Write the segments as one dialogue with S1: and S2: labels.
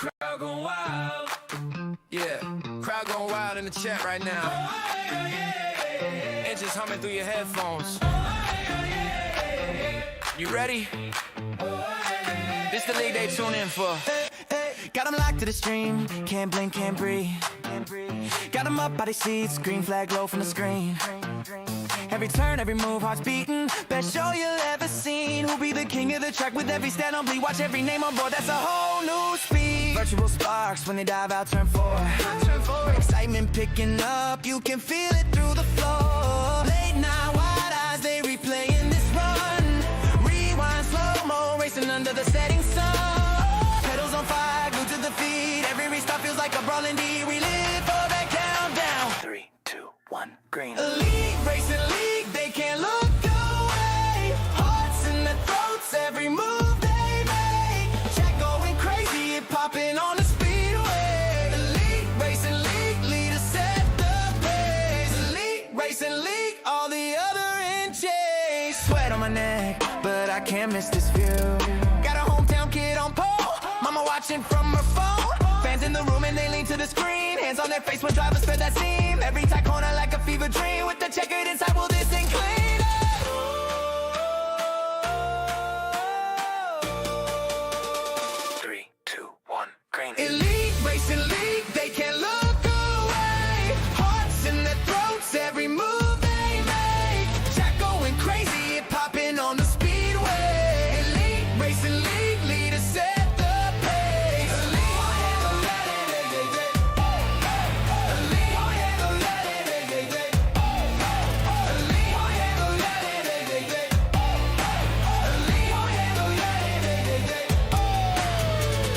S1: Crowd going wild. Yeah, crowd going wild in the chat right now. And just humming through your headphones. You ready? This the league they tune in for.
S2: Got them locked to the stream, can't blink, can't breathe. Got them up by their seats, green flag low from the screen. Every turn, every move, hearts beating. Best show you'll ever seen. Who'll be the king of the track with every stat on bleed? Watch every name on board, that's a whole new speed. Virtual sparks when they dive out, turn four. Excitement picking up, you can feel it through the floor. Late night, wide eyes, they replaying this run. Rewind, slow-mo, racing under the setting sun. Pedals on fire, glued to the feet. Every restart feels like a brawling D. We live for that countdown. 3, 2, 1, green. Elite racing league, they can't look away. Hearts in their throats, every move they make. Jack going crazy, it popping on the speedway. Elite racing league, leaders set the pace. Elite racing league, all the other in chase. Sweat on my neck, but I can't miss this view. Got a hometown kid on pole, mama watching from her phone. Fans in the room and they lean to the screen. Hands on their face when drivers spread that seam. Every tight corner like a fever dream. With the checkered inside, will this thing clean up? 3, 2, 1, green. Elite racing league, they can't look away. Hearts in their throats, every move they make. Jack going crazy, it popping on the speedway. Elite racing league, leaders set the pace.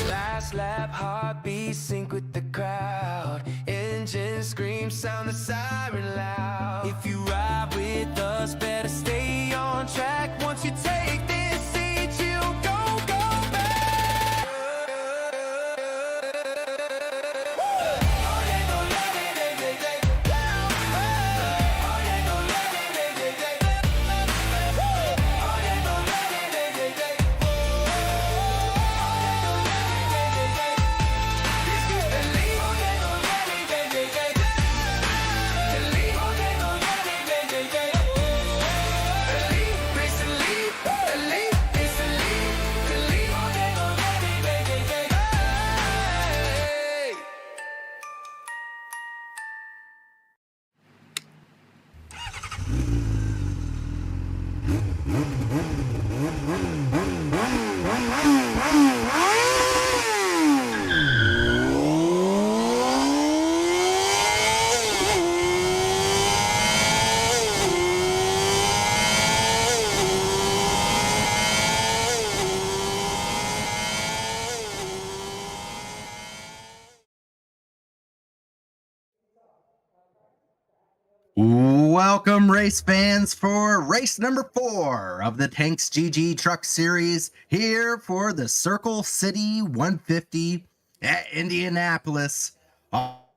S2: Last lap, heartbeat sync with the crowd. Engine scream, sound the siren loud. If you ride with us, better stay on track. Once you take this seat, you don't go back.
S3: Welcome, race fans, for race number 4 of the Tanks GG Truck Series here for the Circle City 150 at Indianapolis. All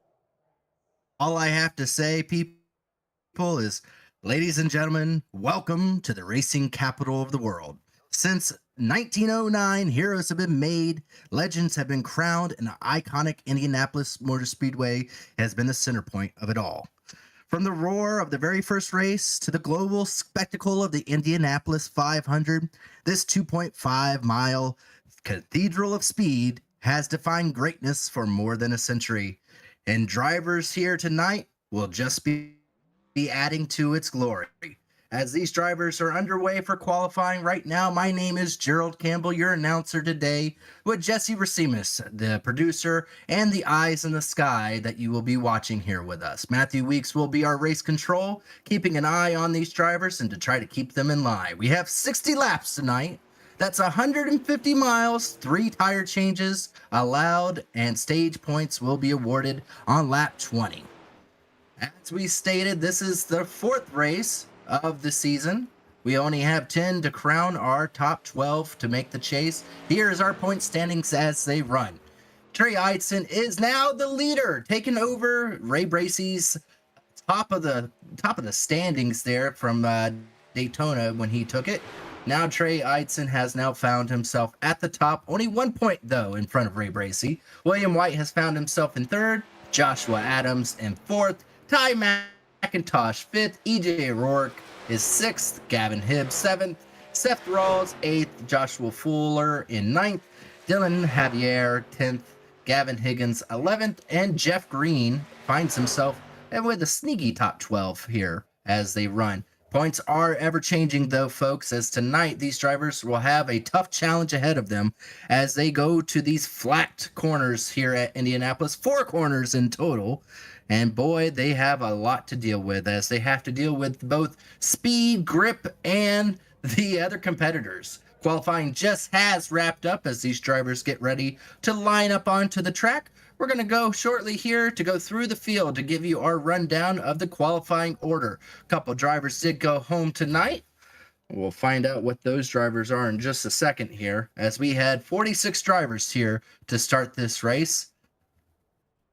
S3: I have to say, people, is, ladies and gentlemen, welcome to the racing capital of the world. Since 1909, heroes have been made, legends have been crowned, and the iconic Indianapolis Motor Speedway has been the center point of it all. From the roar of the very first race to the global spectacle of the Indianapolis 500, this 2.5-mile cathedral of speed has defined greatness for more than a century. And drivers here tonight will just be adding to its glory. As these drivers are underway for qualifying right now, my name is Gerald Campbell, your announcer today, with Jesse Rasimas, the producer, and the eyes in the sky that you will be watching here with us. Mathieu Weeks will be our race control, keeping an eye on these drivers and to try to keep them in line. We have 60 laps tonight. That's 150 miles, 3 tire changes allowed, and stage points will be awarded on lap 20. As we stated, this is the 4th race of the season. We only have 10 to crown our top 12 to make the chase. Here's our point standings as they run. Trey Eidson is now the leader, taking over Ray Bracey's top of the standings there from Daytona when he took it. Now Trey Eitzen has now found himself at the top, only 1 point though in front of Ray Bracey. William White has found himself in third, Joshua Adams in fourth, Ty McIntosh fifth, EJ Rourke is sixth, Gavin Hibbs seventh, Seth Rawls eighth, Joshua Fuller in ninth, Dylan Javier 10th, Gavin Higgins 11th, and Jeff Green finds himself with a sneaky top 12 here as they run. Points are ever changing though, folks, as tonight these drivers will have a tough challenge ahead of them as they go to these flat corners here at Indianapolis, 4 corners in total. And boy, they have a lot to deal with as they have to deal with both speed, grip, and the other competitors. Qualifying just has wrapped up as these drivers get ready to line up onto the track. We're going to go shortly here to go through the field to give you our rundown of the qualifying order. A couple drivers did go home tonight. We'll find out what those drivers are in just a second here, as we had 46 drivers here to start this race.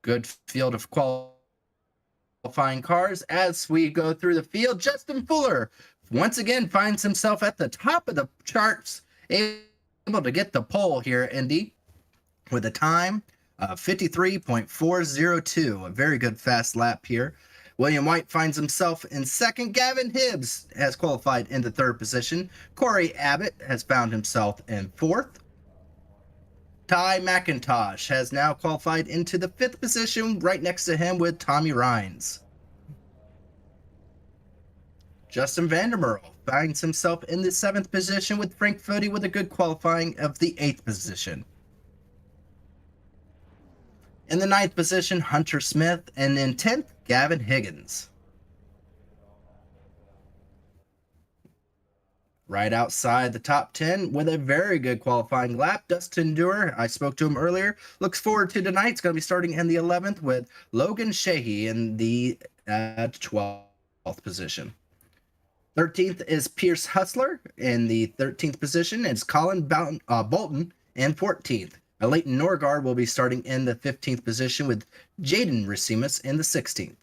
S3: Good field of qualifying cars. As we go through the field, Justin Fuller once again finds himself at the top of the charts, able to get the pole here, Indy, with a time 53.402, a very good fast lap here. William White finds himself in second. Gavin Hibbs has qualified into third position. Corey Abbott has found himself in fourth. Ty McIntosh has now qualified into the fifth position, right next to him with Tommy Rines. Justin Vandermeer finds himself in the seventh position with Frank Foti with a good qualifying of the eighth position. In the ninth position, Hunter Smith, and in 10th, Gavin Higgins. Right outside the top 10 with a very good qualifying lap, Dustin Dewar. I spoke to him earlier. Looks forward to tonight. It's going to be starting in the 11th with Logan Sheehy in the 12th position. 13th is Pierce Hustler in the 13th position. It's Colin Bolton in 14th. Leighton Norgard will be starting in the 15th position with Jaden Rasimas in the 16th.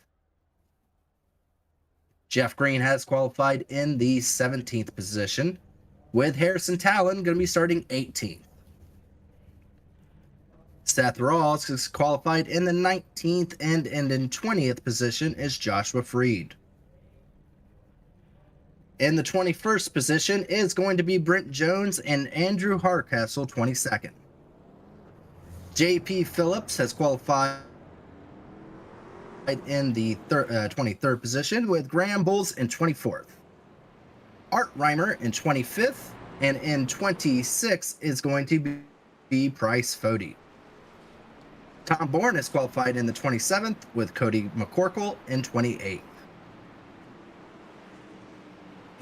S3: Jeff Green has qualified in the 17th position with Harrison Talon going to be starting 18th. Seth Rawls is qualified in the 19th, and in 20th position is Joshua Freed. In the 21st position is going to be Brent Jones and Andrew Hardcastle, 22nd. JP Phillips has qualified in the 23rd position with Graham Bulls in 24th. Art Reimer in 25th, and in 26th is going to be Bryce Foti. Tom Bourne is qualified in the 27th with Cody McCorkle in 28th.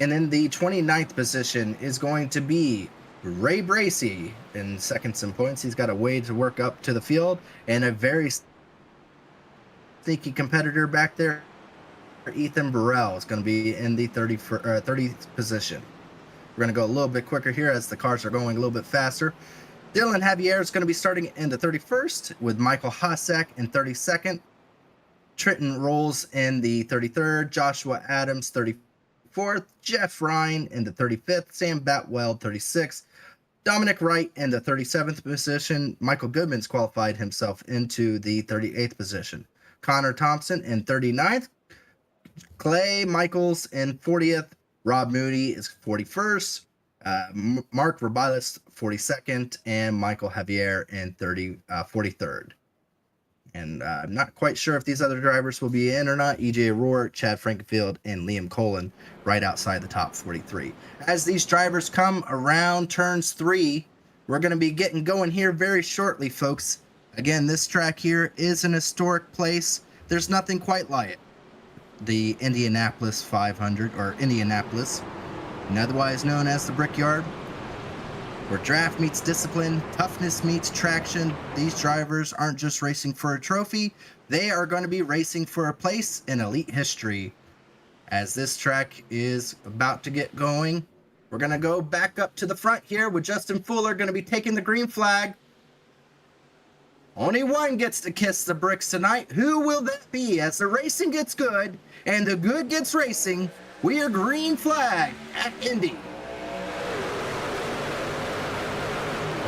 S3: And in the 29th position is going to be Ray Bracey in seconds and points. He's got a way to work up to the field, and a very sneaky competitor back there, Ethan Burrell, is going to be in the 30th position. We're going to go a little bit quicker here as the cars are going a little bit faster. Dylan Javier is going to be starting in the 31st with Michael Hossack in 32nd. Trenton Rolls in the 33rd. Joshua Adams 34th. Jeff Ryan in the 35th. Sam Batwell 36th. Dominic Wright in the 37th position. Michael Goodman's qualified himself into the 38th position. Connor Thompson in 39th. Clay Michaels in 40th. Rob Moody is 41st. Mark Rabilis 42nd. And Michael Javier in 43rd. And I'm not quite sure if these other drivers will be in or not. EJ Rourke, Chad Frankenfield, and Liam Colin right outside the top 43. As these drivers come around turns 3, we're going to be getting going here very shortly, folks. Again, this track here is an historic place. There's nothing quite like it. The Indianapolis 500, or Indianapolis, and otherwise known as the Brickyard, where draft meets discipline, toughness meets traction. These drivers aren't just racing for a trophy, they are going to be racing for a place in elite history. As this track is about to get going, we're going to go back up to the front here with Justin Fuller going to be taking the green flag. Only one gets to kiss the bricks tonight. Who will that be? As the racing gets good and the good gets racing, we are green flag at Indy.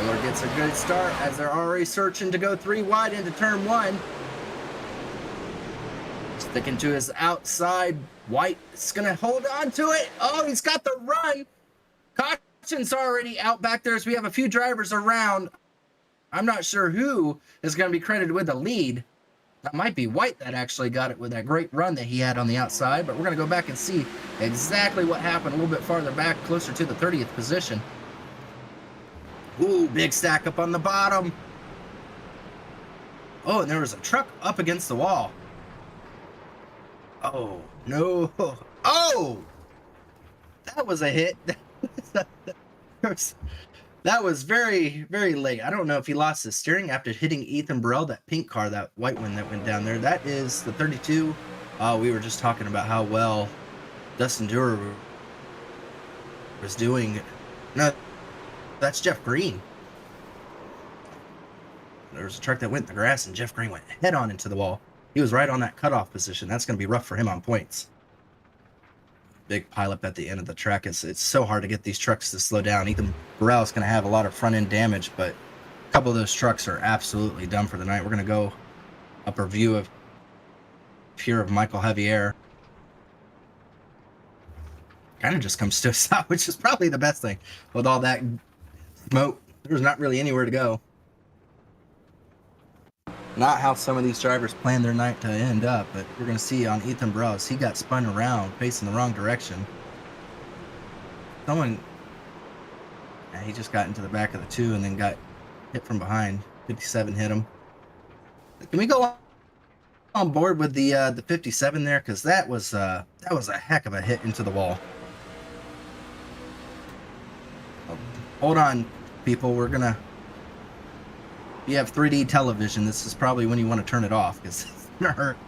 S3: Miller gets a good start as they're already searching to go 3 wide into turn 1. Sticking to his outside. White is going to hold on to it. Oh, he's got the run. Caution's already out back there, so we have a few drivers around. I'm not sure who is going to be credited with the lead. That might be White that actually got it with that great run that he had on the outside, but we're going to go back and see exactly what happened a little bit farther back, closer to the 30th position. Ooh, big stack up on the bottom. Oh, and there was a truck up against the wall. Oh, no. Oh! That was a hit. That was very, very late. I don't know if he lost his steering after hitting Ethan Burrell, that pink car, that white one that went down there. That is the 32. We were just talking about how well Dustin Dewar was doing. No, that's Jeff Green. There was a truck that went in the grass, and Jeff Green went head on into the wall. He was right on that cutoff position. That's going to be rough for him on points. Big pileup at the end of the track. It's so hard to get these trucks to slow down. Ethan Burrell is going to have a lot of front end damage, but a couple of those trucks are absolutely done for the night. We're going to go upper view of here of Michael Javier. Kind of just comes to a stop, which is probably the best thing. With all that smoke, there's not really anywhere to go. Not how some of these drivers plan their night to end up, but we're going to see on Ethan Burrell, he got spun around, facing the wrong direction. Someone, he just got into the back of the 2 and then got hit from behind. 57 hit him. Can we go on board with the 57 there? Because that was a heck of a hit into the wall. Hold on, people. We're gonna. If you have 3D television, this is probably when you want to turn it off, because it's gonna hurt.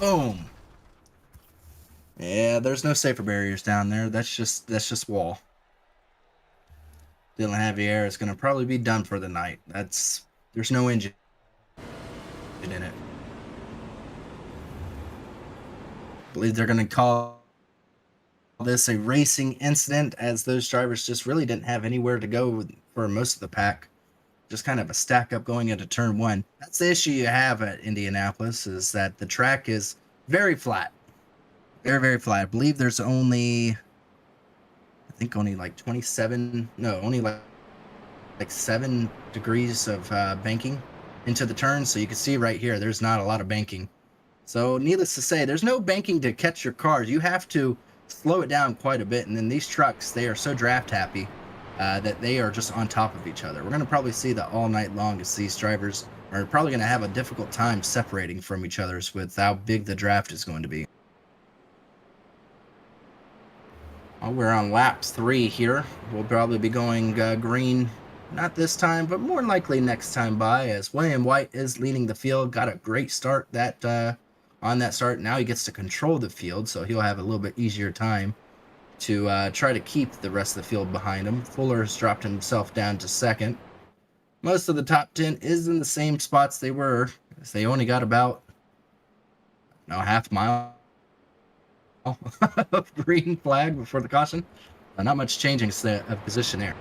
S3: Boom. Yeah, there's no safer barriers down there. That's just wall. Dylan Javier is gonna probably be done for the night. There's no engine in it. I believe they're gonna call this a racing incident, as those drivers just really didn't have anywhere to go for most of the pack. Just kind of a stack up going into turn 1. That's the issue you have at Indianapolis, is that the track is very flat. Very, very flat. I believe there's only like 27, no, only like 7 degrees of banking into the turn. So you can see right here, there's not a lot of banking. So needless to say, there's no banking to catch your cars. You have to slow it down quite a bit. And then these trucks, they are so draft happy that they are just on top of each other. We're going to probably see that all night long, as these drivers are probably going to have a difficult time separating from each other with how big the draft is going to be. We're on lap 3 here. We'll probably be going green, not this time, but more likely next time by, as William White is leading the field. Got a great start on that start. Now he gets to control the field, so he'll have a little bit easier time to try to keep the rest of the field behind him. Fuller has dropped himself down to second. Most of the top 10 is in the same spots they were, as they only got about half mile of green flag before the caution. Not much changing of position there.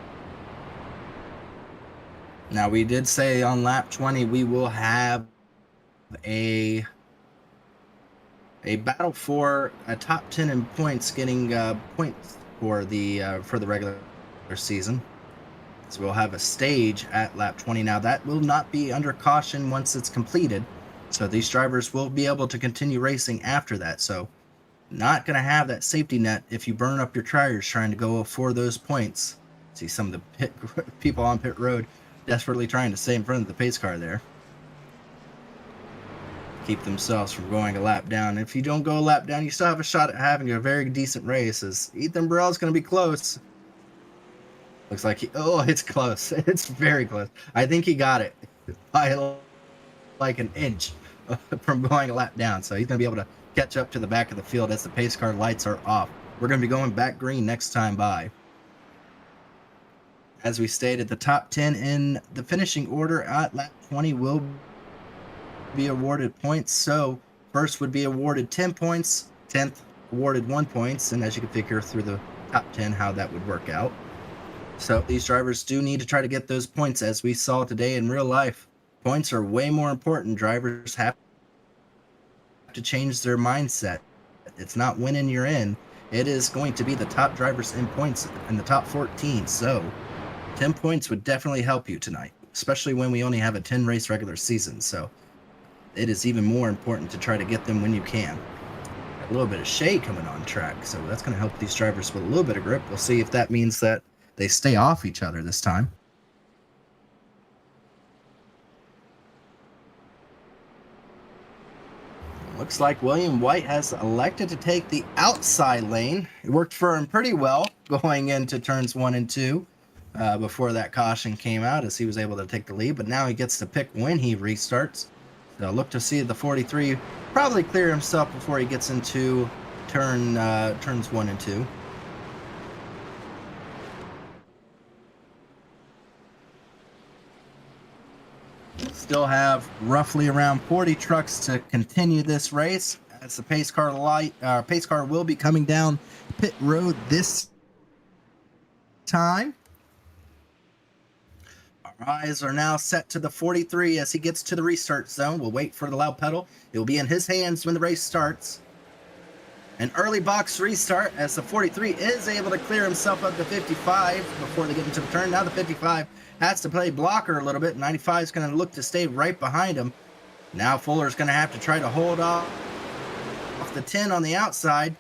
S3: Now, we did say on lap 20 we will have a battle for a top 10 in points, getting points for the regular season. So we'll have a stage at lap 20. Now, that will not be under caution once it's completed, so these drivers will be able to continue racing after that. So not going to have that safety net if you burn up your tires trying to go for those points. See some of the people on pit road desperately trying to stay in front of the pace car there, keep themselves from going a lap down. If you don't go a lap down, you still have a shot at having a very decent race, as Ethan Burrell is going to be close. Looks like it's close. It's very close. I think he got it by like an inch from going a lap down, so he's going to be able to catch up to the back of the field as the pace car lights are off. We're going to be going back green next time by. As we stated, the top 10 in the finishing order at lap 20 will be awarded points. So first would be awarded 10 points, 10th, of awarded 1 point, and as you can figure through the top 10 how that would work out. So these drivers do need to try to get those points, as we saw today in real life. Points are way more important. Drivers have to change their mindset. It's not winning you're in. It is going to be the top drivers in points in the top 14. So 10 points would definitely help you tonight, especially when we only have a 10 race regular season. So it is even more important to try to get them when you can. A little bit of shade coming on track, so that's going to help these drivers with a little bit of grip. We'll see if that means that they stay off each other this time. Looks like William White has elected to take the outside lane. It worked for him pretty well going into turns 1 and 2 before that caution came out, as he was able to take the lead. But now he gets to pick when he restarts. So look to see the 43 probably clear himself before he gets into turns 1 and 2. Still have roughly around 40 trucks to continue this race, as the pace car will be coming down pit road this time. Our eyes are now set to the 43 as he gets to the restart zone. We'll wait for the loud pedal. It will be in his hands when the race starts. An early box restart, as the 43 is able to clear himself up to 55 before they get into the turn. Now the 55 has to play blocker a little bit. 95 is going to look to stay right behind him. Now Fuller's going to have to try to hold off the 10 on the outside.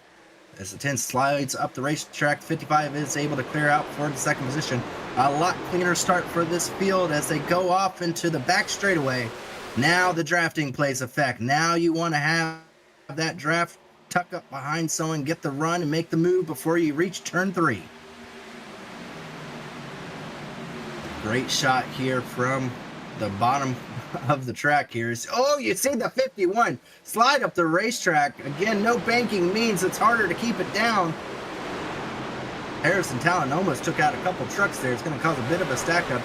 S3: As the 10 slides up the racetrack, 55 is able to clear out for the second position. A lot cleaner start for this field as they go off into the back straightaway. Now the drafting plays effect. Now you want to have that draft tuck up behind someone, get the run, and make the move before you reach turn 3. Great shot here from the bottom of the track here. Oh, you see the 51 slide up the racetrack. Again, no banking means it's harder to keep it down. Harrison Talon almost took out a couple trucks there. It's going to cause a bit of a stack up.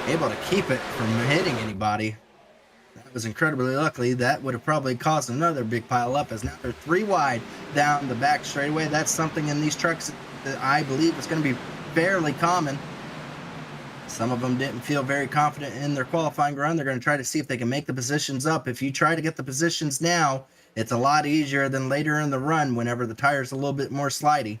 S3: Able to keep it from hitting anybody. That was incredibly lucky. That would have probably caused another big pile up, as now they're 3 wide down the back straightaway. That's something in these trucks that I believe is going to be fairly common. Some of them didn't feel very confident in their qualifying run. They're going to try to see if they can make the positions up. If you try to get the positions now, it's a lot easier than later in the run whenever the tire's a little bit more slidey.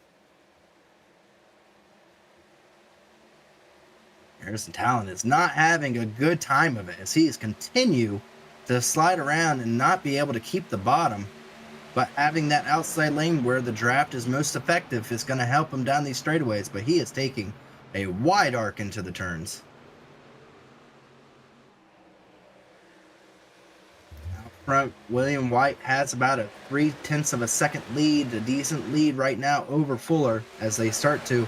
S3: Harrison Talon is not having a good time of it, as he is continue to slide around and not be able to keep the bottom. But having that outside lane where the draft is most effective is going to help him down these straightaways. But he is taking a wide arc into the turns. Out front, William White has about a 0.3 of a second lead, a decent lead right now over Fuller, as they start to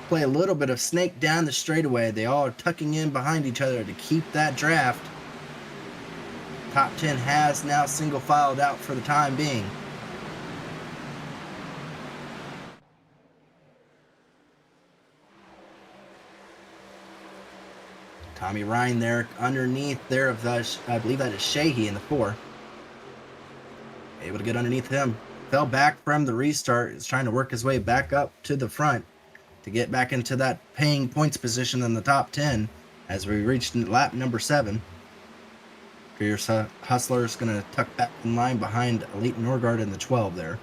S3: play a little bit of snake down the straightaway. They all are tucking in behind each other to keep that draft. Top 10 has now single filed out for the time being. Tommy Ryan there underneath there of I believe that is Sheehy in the 4. Able to get underneath him. Fell back from the restart. Is trying to work his way back up to the front to get back into that paying points position in the top 10 as we reached lap number 7. Fierce Hustler is going to tuck back in line behind Elite Norgard in the 12 there.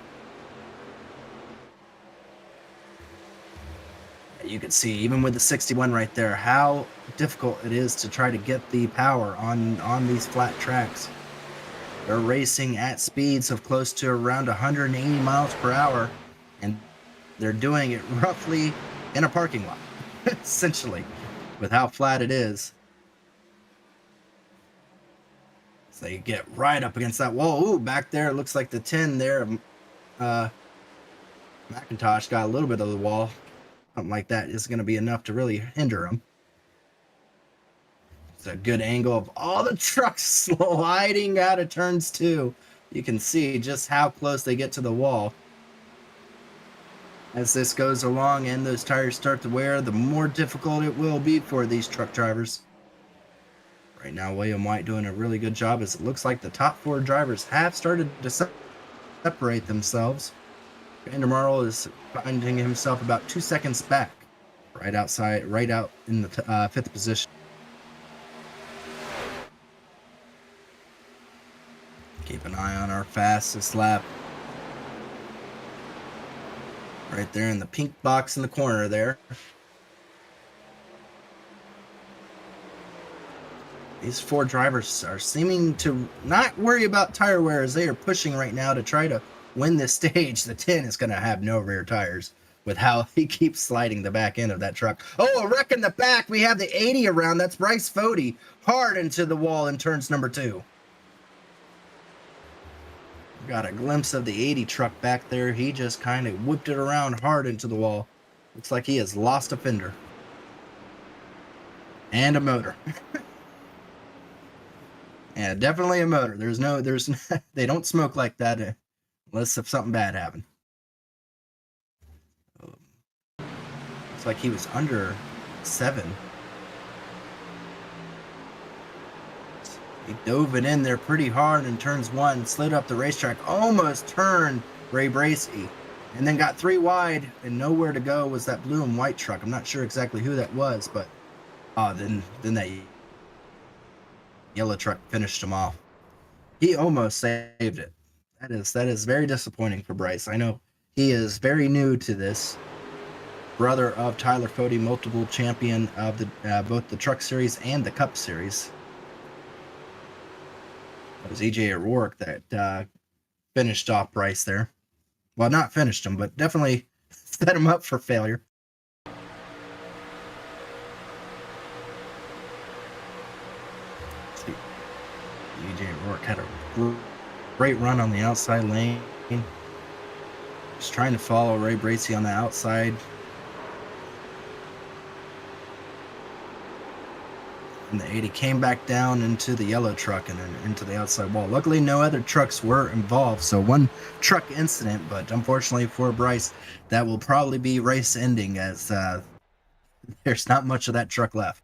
S3: You can see, even with the 61 right there, how difficult it is to try to get the power on these flat tracks. They're racing at speeds of close to around 180 miles per hour, and they're doing it roughly in a parking lot, essentially, with how flat it is. So they get right up against that wall. Ooh, back there, it looks like the 10 there. McIntosh got a little bit of the wall. Something like that is going to be enough to really hinder him. It's a good angle of all the trucks sliding out of turns 2. You can see just how close they get to the wall. As this goes along and those tires start to wear, the more difficult it will be for these truck drivers. Right now, William White doing a really good job, as it looks like the top 4 drivers have started to separate themselves. Vandermarl is finding himself about 2 seconds back, right out in the 5th position. Keep an eye on our fastest lap. Right there in the pink box in the corner there. These 4 drivers are seeming to not worry about tire wear as they are pushing right now to try to win this stage. The 10 is going to have no rear tires with how he keeps sliding the back end of that truck. Oh, a wreck in the back. We have the 80 around. That's Bryce Fody hard into the wall in turns number 2. Got a glimpse of the 80 truck back there. He just kind of whipped it around hard into the wall. Looks like he has lost a fender. And a motor. Yeah, definitely a motor. They don't smoke like that unless if something bad happened. Looks like he was under 7. He dove it in there pretty hard in turns 1, slid up the racetrack, almost turned Ray Bracey, and then got 3 wide and nowhere to go was that blue and white truck. I'm not sure exactly who that was, but then that yellow truck finished him off. He almost saved it. That is very disappointing for Bryce. I know he is very new to this. Brother of Tyler Fody, multiple champion of the both the Truck Series and the Cup Series. It was EJ O'Rourke that finished off Bryce there. Well, not finished him, but definitely set him up for failure. EJ O'Rourke had a great run on the outside lane. Just trying to follow Ray Bracey on the outside. And the 80 came back down into the yellow truck and then into the outside wall. Luckily, no other trucks were involved, so one truck incident, but unfortunately for Bryce, that will probably be race ending as there's not much of that truck left.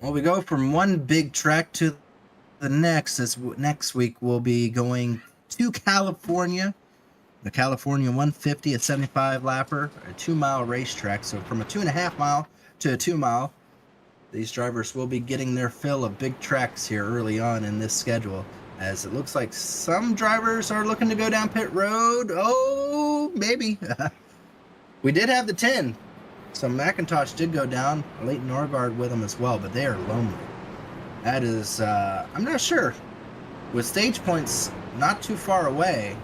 S3: Well, we go from one big track to the next, as next week we'll be going to California. The California 150, a 75 lapper, a 2-mile racetrack. So from a 2.5 mile to a 2 mile, these drivers will be getting their fill of big tracks here early on in this schedule, as it looks like some drivers are looking to go down pit road. Oh, maybe. We did have the 10. So McIntosh did go down, Leighton Norgard with him as well, but they are lonely. That is, I'm not sure. With stage points not too far away,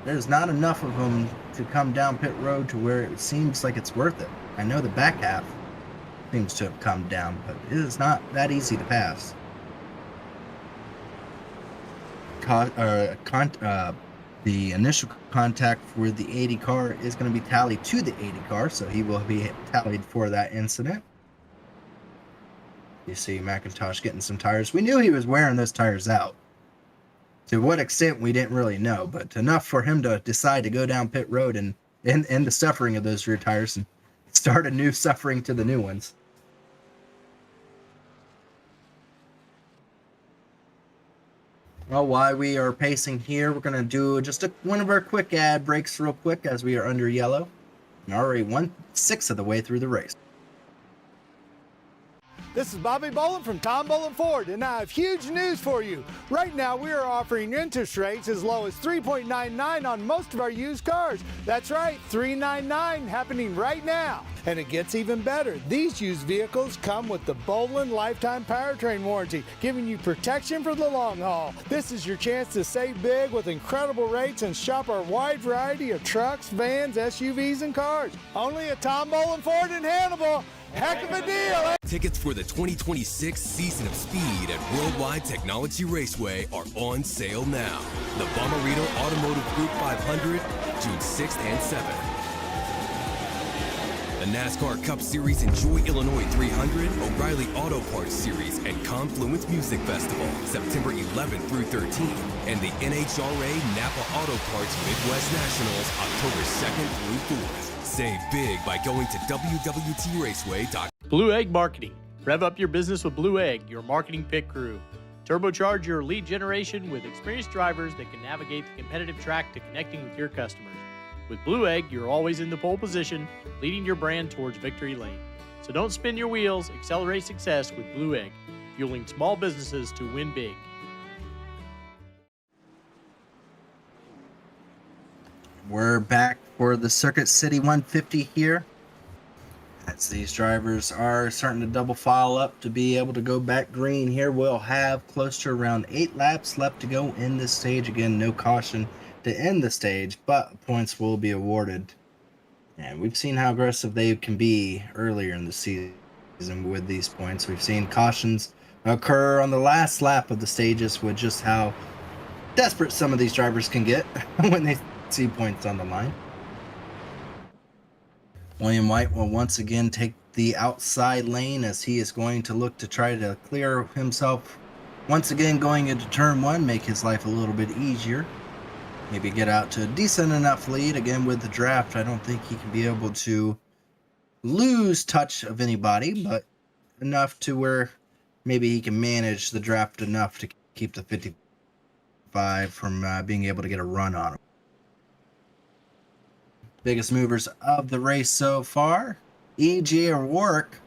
S3: there's not enough of them to come down pit road to where it seems like it's worth it. I know the back half seems to have come down, but it is not that easy to pass. The initial contact for the 80 car is going to be tallied to the 80 car, so he will be tallied for that incident. You see McIntosh getting some tires. We knew he was wearing those tires out. To what extent, we didn't really know, but enough for him to decide to go down pit road and end the suffering of those rear tires and start a new suffering to the new ones. Well, while we are pacing here, we're going to do just one of our quick ad breaks real quick as we are under yellow and already 1/6 of the way through the race.
S4: This is Bobby Bolin from Tom Bolin Ford, and I have huge news for you. Right now, we are offering interest rates as low as 3.99 on most of our used cars. That's right, 3.99 happening right now. And it gets even better. These used vehicles come with the Bolin Lifetime Powertrain Warranty, giving you protection for the long haul. This is your chance to save big with incredible rates and shop our wide variety of trucks, vans, SUVs, and cars. Only at Tom Bolin Ford in Hannibal. Heck of a deal, eh?
S5: Tickets for the 2026 Season of Speed at Worldwide Technology Raceway are on sale now. The Bomarito Automotive Group 500, June 6th and 7th. The NASCAR Cup Series Enjoy Illinois 300, O'Reilly Auto Parts Series, and Confluence Music Festival, September 11th through 13th. And the NHRA Napa Auto Parts Midwest Nationals, October 2nd through 4th. Save big by going to WWTRaceway.com.
S6: Blue Egg Marketing. Rev up your business with Blue Egg, your marketing pit crew. Turbocharge your lead generation with experienced drivers that can navigate the competitive track to connecting with your customers. With Blue Egg, you're always in the pole position, leading your brand towards victory lane. So don't spin your wheels, accelerate success with Blue Egg, fueling small businesses to win big.
S3: We're back for the Circuit City 150 here. As these drivers are starting to double file up to be able to go back green here, we'll have close to around 8 laps left to go in this stage. Again, no caution to end the stage, but points will be awarded. And we've seen how aggressive they can be earlier in the season with these points. We've seen cautions occur on the last lap of the stages with just how desperate some of these drivers can get when they see points on the line. William White will once again take the outside lane as he is going to look to try to clear himself once again going into turn 1, make his life a little bit easier. Maybe get out to a decent enough lead. Again, with the draft, I don't think he can be able to lose touch of anybody, but enough to where maybe he can manage the draft enough to keep the 55 from being able to get a run on him. Biggest movers of the race so far, E.J. O'Rourke,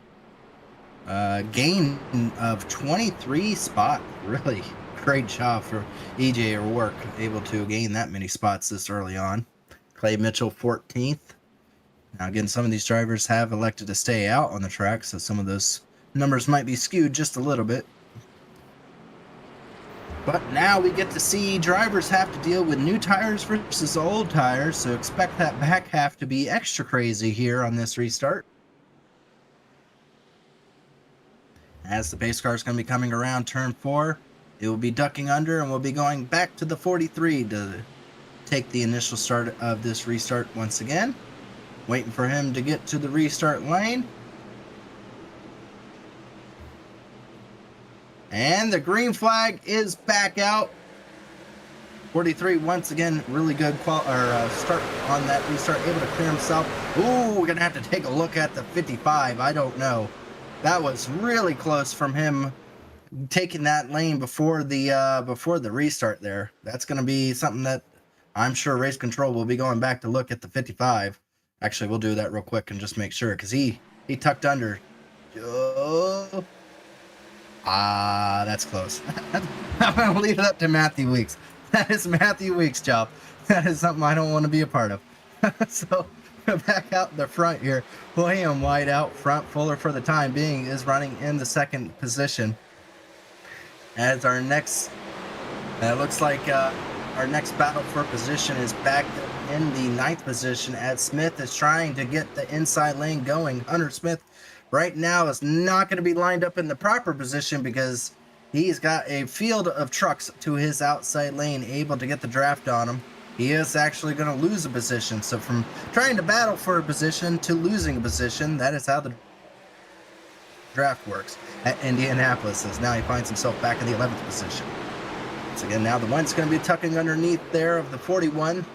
S3: gain of 23 spots. Really great job for E.J. O'Rourke, able to gain that many spots this early on. Clay Mitchell 14th. Now again, some of these drivers have elected to stay out on the track, so some of those numbers might be skewed just a little bit. But now we get to see drivers have to deal with new tires versus old tires, so expect that back half to be extra crazy here on this restart. As the pace car is going to be coming around turn 4, it will be ducking under and we'll be going back to the 43 to take the initial start of this restart once again. Waiting for him to get to the restart lane. And the green flag is back out. 43 once again, really good start on that restart, able to clear himself. Ooh, we're gonna have to take a look at the 55. I don't know. That was really close from him taking that lane before the restart there. That's gonna be something that I'm sure race control will be going back to look at the 55. Actually, we'll do that real quick and just make sure, because he tucked under. That's close. I'm going to leave it up to Mathieu Weeks. That is Mathieu Weeks' job. That is something I don't want to be a part of. So, back out in the front here. William White out front. Fuller, for the time being, is running in the second position. As our next, looks like our next battle for position is back in the 9th position, as Smith is trying to get the inside lane going. Hunter Smith right now is not going to be lined up in the proper position because he's got a field of trucks to his outside lane, able to get the draft on him. He is actually going to lose a position. So from trying to battle for a position to losing a position, that is how the draft works at Indianapolis, as now he finds himself back in the 11th position. So again, now the one's going to be tucking underneath there of the 41.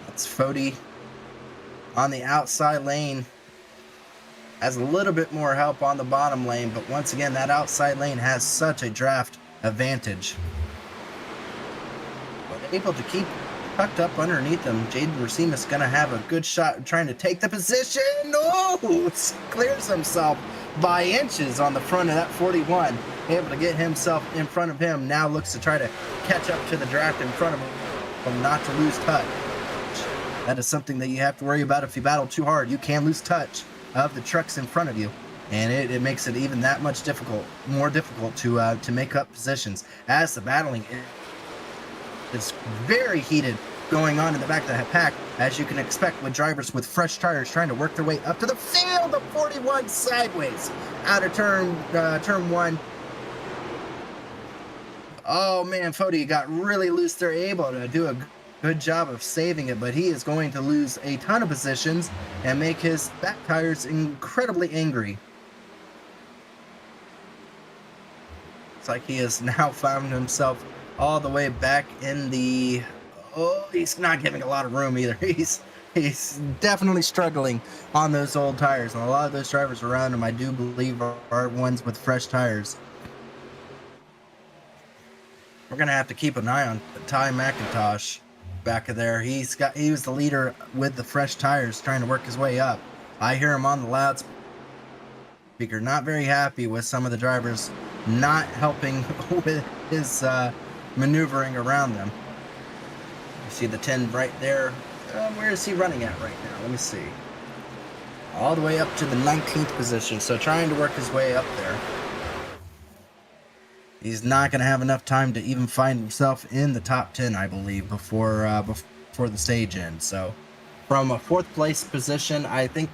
S3: That's Fody on the outside lane. Has a little bit more help on the bottom lane, but once again, that outside lane has such a draft advantage. But able to keep tucked up underneath him. Jesse Rasimas going to have a good shot trying to take the position. Oh, clears himself by inches on the front of that 41. Able to get himself in front of him. Now looks to try to catch up to the draft in front of him, not to lose touch. That is something that you have to worry about. If you battle too hard, you can lose touch of the trucks in front of you, and it makes it even that much more difficult to make up positions, as the battling is very heated going on in the back of the pack, as you can expect with drivers with fresh tires trying to work their way up to the field of 41 sideways out of turn 1. Oh man, Fody got really loose there, able to do a good job of saving it, but he is going to lose a ton of positions and make his back tires incredibly angry. It's like he has now found himself all the way back in the... Oh, he's not giving a lot of room either. He's definitely struggling on those old tires, and a lot of those drivers around him, I do believe, are ones with fresh tires. We're gonna have to keep an eye on Ty McIntosh back of there. He was the leader with the fresh tires, trying to work his way up. I hear him on the loudspeaker, not very happy with some of the drivers not helping with his maneuvering around them. You see the 10 right there. Where is he running at right now? Let me see. All the way up to the 19th position, so trying to work his way up there. He's not going to have enough time to even find himself in the top 10, I believe, before the stage ends. So, from a 4th place position, I think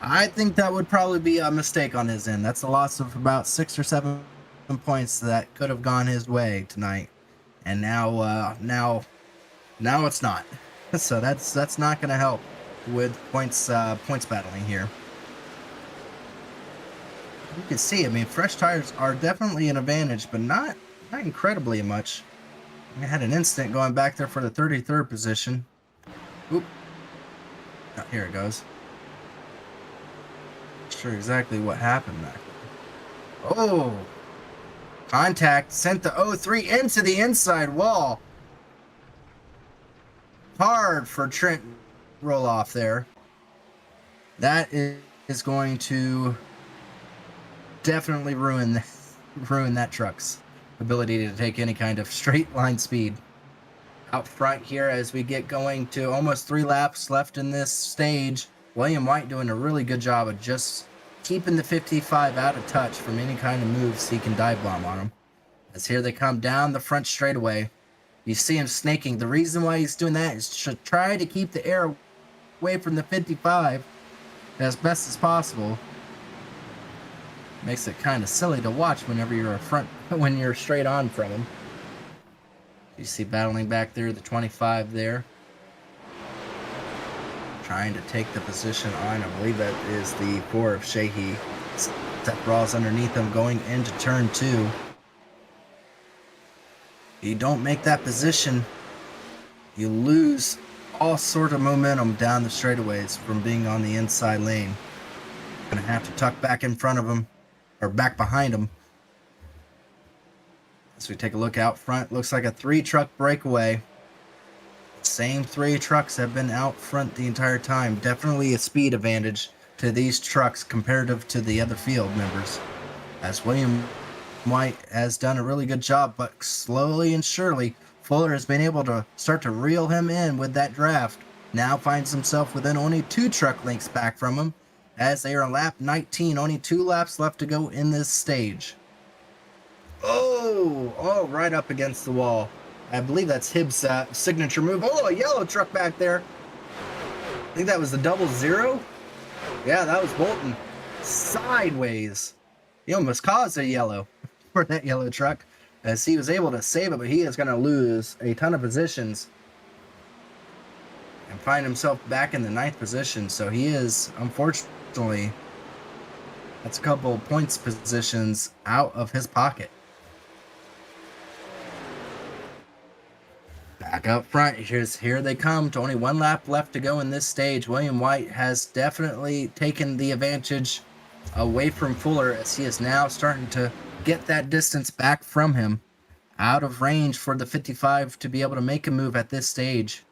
S3: that would probably be a mistake on his end. That's a loss of about 6 or 7 points that could have gone his way tonight, and now it's not. So that's not going to help with points battling here. You can see, I mean, fresh tires are definitely an advantage, but not incredibly much. I had an incident going back there for the 33rd position. Oop. Oh, here it goes. Not sure exactly what happened back there. Oh! Contact sent the 03 into the inside wall. Hard for Trent roll off there. That is going to definitely ruin that truck's ability to take any kind of straight line speed. Out front here, as we get going to almost 3 laps left in this stage, William White doing a really good job of just keeping the 55 out of touch from any kind of moves he can dive bomb on him. As here they come down the front straightaway. You see him snaking. The reason why he's doing that is to try to keep the air away from the 55 as best as possible. Makes it kind of silly to watch whenever when you're straight on from him. You see battling back there, the 25 there. Trying to take the position on, I believe that is the 4 of Sheehy. Seth Rawls underneath him going into turn 2. You don't make that position, you lose all sort of momentum down the straightaways from being on the inside lane. Gonna have to tuck back in front of him, or back behind him. As we take a look out front, looks like a 3-truck breakaway. Same 3 trucks have been out front the entire time. Definitely a speed advantage to these trucks comparative to the other field members. As William White has done a really good job, but slowly and surely, Fuller has been able to start to reel him in with that draft. Now finds himself within only 2 truck lengths back from him, as they are on lap 19. Only 2 laps left to go in this stage. Oh, right up against the wall. I believe that's Hibbs' signature move. Oh, a yellow truck back there. I think that was the 00. Yeah, that was Bolton. Sideways. He almost caused a yellow for that yellow truck, as he was able to save it, but he is going to lose a ton of positions and find himself back in the 9th position. So he is, unfortunately, that's a couple points positions out of his pocket. Back up front, here they come to only 1 lap left to go in this stage. William White has definitely taken the advantage away from Fuller, as he is now starting to get that distance back from him, out of range for the 55 to be able to make a move at this stage,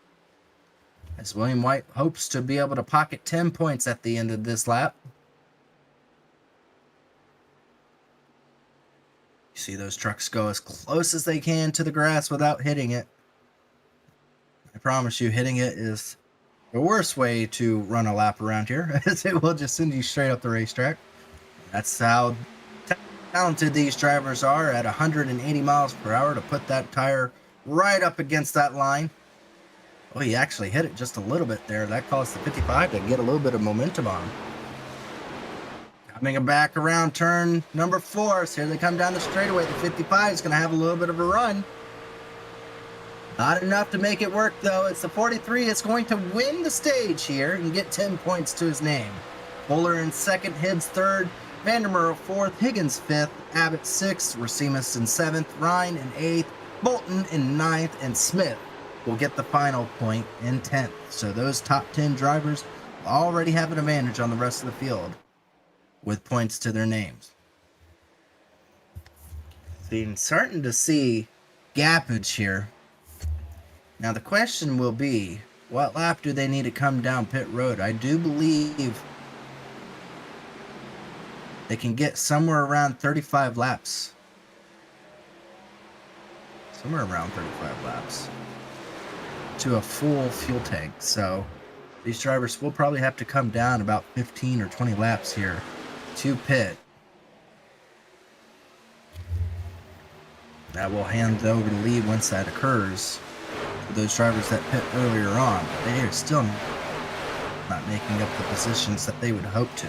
S3: as William White hopes to be able to pocket 10 points at the end of this lap. You see those trucks go as close as they can to the grass without hitting it. I promise you, hitting it is the worst way to run a lap around here, as it will just send you straight up the racetrack. That's how talented these drivers are at 180 miles per hour to put that tire right up against that line. Oh, he actually hit it just a little bit there. That caused the 55 to get a little bit of momentum on him. Coming back around turn number 4. So here they come down the straightaway. The 55 is going to have a little bit of a run. Not enough to make it work, though. It's the 43 is going to win the stage here and get 10 points to his name. Fuller in 2nd, Hibbs 3rd, Vandermeer 4th, Higgins 5th, Abbott 6th, Rasimas in 7th, Ryan in 8th, Bolton in 9th, and Smith will get the final point in 10th. So those top 10 drivers already have an advantage on the rest of the field with points to their names. So you're starting to see gappage here. Now the question will be, what lap do they need to come down pit road? I do believe they can get somewhere around 35 laps. Somewhere around 35 laps to a full fuel tank. So these drivers will probably have to come down about 15 or 20 laps here to pit. That will hand over the lead once that occurs to those drivers that pit earlier on. But they are still not making up the positions that they would hope to.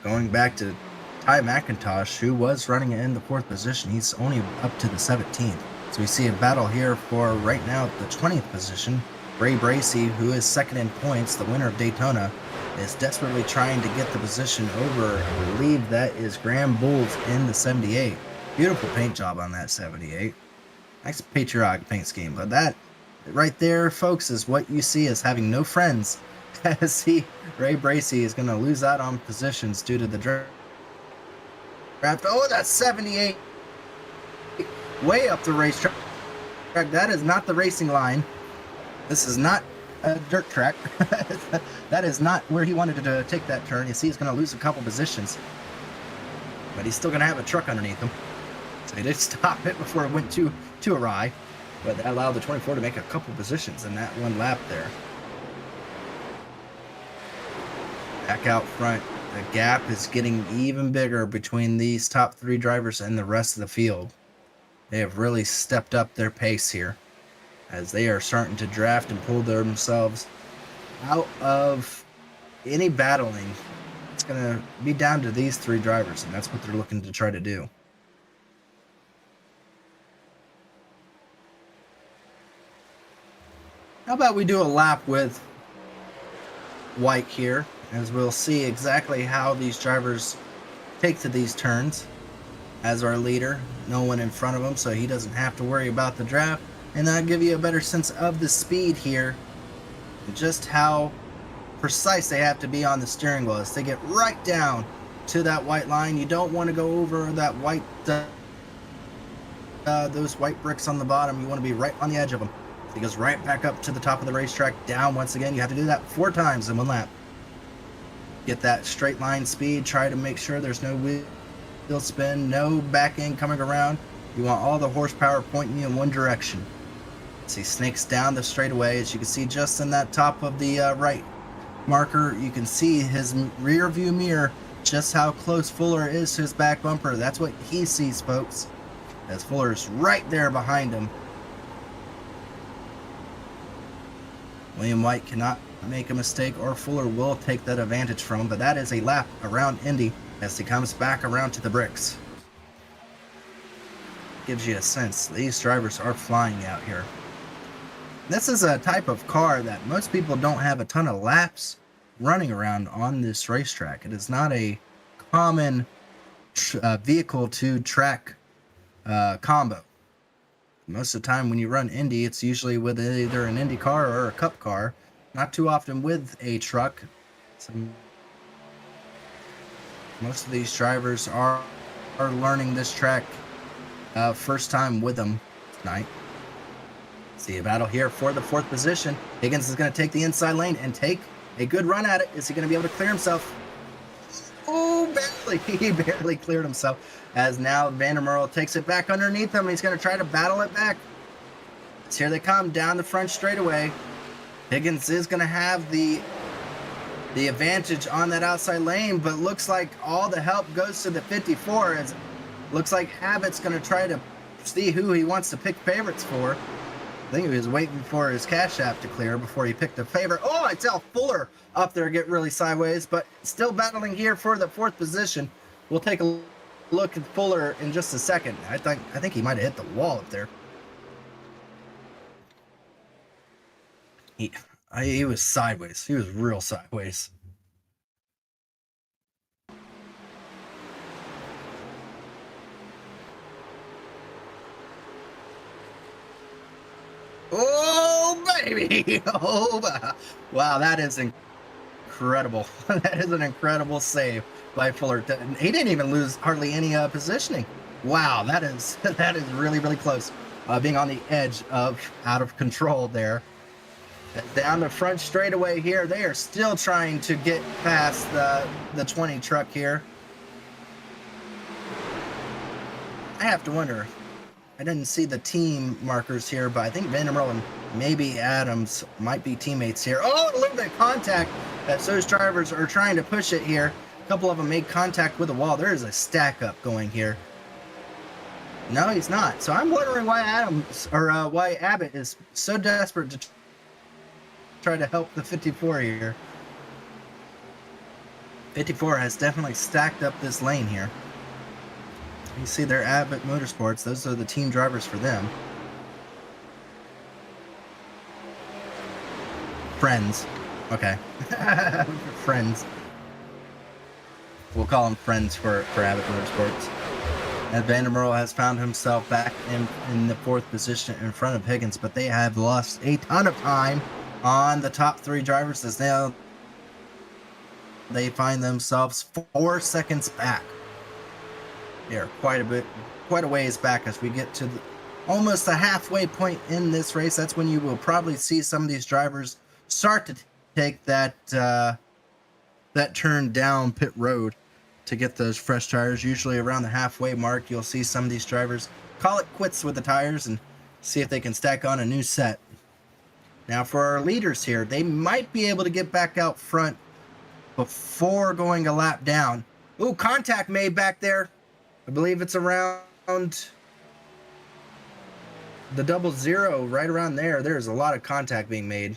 S3: Going back to Ty McIntosh, who was running in the 4th position, he's only up to the 17th. So we see a battle here for right now the 20th position. Ray Bracey, who is 2nd in points, the winner of Daytona, is desperately trying to get the position over. I believe that is Graham Bulls in the 78. Beautiful paint job on that 78. Nice patriotic paint scheme. But that right there, folks, is what you see as having no friends. As Ray Bracey is going to lose out on positions due to the draft. Oh, that's 78. Way up the racetrack. That is not the racing line. This is not a dirt track. That is not where he wanted to take that turn. You see he's going to lose a couple positions. But he's still going to have a truck underneath him. So he did stop it before it went too awry. But that allowed the 24 to make a couple positions in that one lap there. Back out front, the gap is getting even bigger between these top 3 drivers and the rest of the field. They have really stepped up their pace here as they are starting to draft and pull themselves out of any battling. It's going to be down to these 3 drivers, and that's what they're looking to try to do. How about we do a lap with White here, as we'll see exactly how these drivers take to these turns. As our leader, no one in front of him, so he doesn't have to worry about the draft. And that'll give you a better sense of the speed here, and just how precise they have to be on the steering wheel as they get right down to that white line. You don't want to go over that white, those white bricks on the bottom. You want to be right on the edge of them. He goes right back up to the top of the racetrack, down once again. You have to do that 4 times in one lap. Get that straight line speed. Try to make sure there's no wheel spin, no back end coming around. You want all the horsepower pointing you in one direction. As he snakes down the straightaway, as you can see just in that top of the right marker, you can see his rear view mirror, just how close Fuller is to his back bumper. That's what he sees, folks, as Fuller's right there behind him. William White cannot make a mistake, or Fuller will take that advantage from him, but that is a lap around Indy as he comes back around to the bricks. Gives you a sense these drivers are flying out here. This is a type of car that most people don't have a ton of laps running around on this racetrack. It is not a common vehicle to track combo. Most of the time when you run Indy, it's usually with either an Indy car or a Cup car. Not too often with a truck. Most of these drivers are learning this track first time with them tonight. See a battle here for the 4th position. Higgins is going to take the inside lane and take a good run at it. Is he going to be able to clear himself? Oh, barely. He barely cleared himself. As now Vandermeer takes it back underneath him. He's going to try to battle it back. As here they come down the front straightaway. Higgins is going to have the advantage on that outside lane, but looks like all the help goes to the 54. As looks like Abbott's going to try to see who he wants to pick favorites for. I think he was waiting for his cash app to clear before he picked a favorite. Oh, I tell Fuller up there get really sideways, but still battling here for the 4th position. We'll take a look at Fuller in just a second. I think he might have hit the wall up there. He was sideways. He was real sideways. Oh, baby. Oh, wow, that is incredible. That is an incredible save by Fuller. He didn't even lose hardly any positioning. Wow, that is that is really, really close. Being on the edge of out of control there. Down the front straightaway here, they are still trying to get past the 20 truck here. I have to wonder. I didn't see the team markers here, but I think Vandermeer and maybe Adams might be teammates here. Oh, a little bit of contact as those drivers are trying to push it here. A couple of them made contact with the wall. There is a stack up going here. No, he's not. So I'm wondering why why Abbott is so desperate to try to help the 54 here. 54 has definitely stacked up this lane here. You see their Abbott Motorsports. Those are the team drivers for them. Friends. Okay. Friends. We'll call them friends for Abbott Motorsports. And Vandermeer has found himself back in the 4th position in front of Higgins, but they have lost a ton of time on the top 3 drivers as now they find themselves 4 seconds back. They're quite a ways back as we get to almost the halfway point in this race. That's when you will probably see some of these drivers start to take that turn down pit road to get those fresh tires. Usually around the halfway mark, you'll see some of these drivers call it quits with the tires and see if they can stack on a new set. Now for our leaders here, they might be able to get back out front before going a lap down. Ooh, contact made back there. I believe it's around the 00, right around there. There's a lot of contact being made.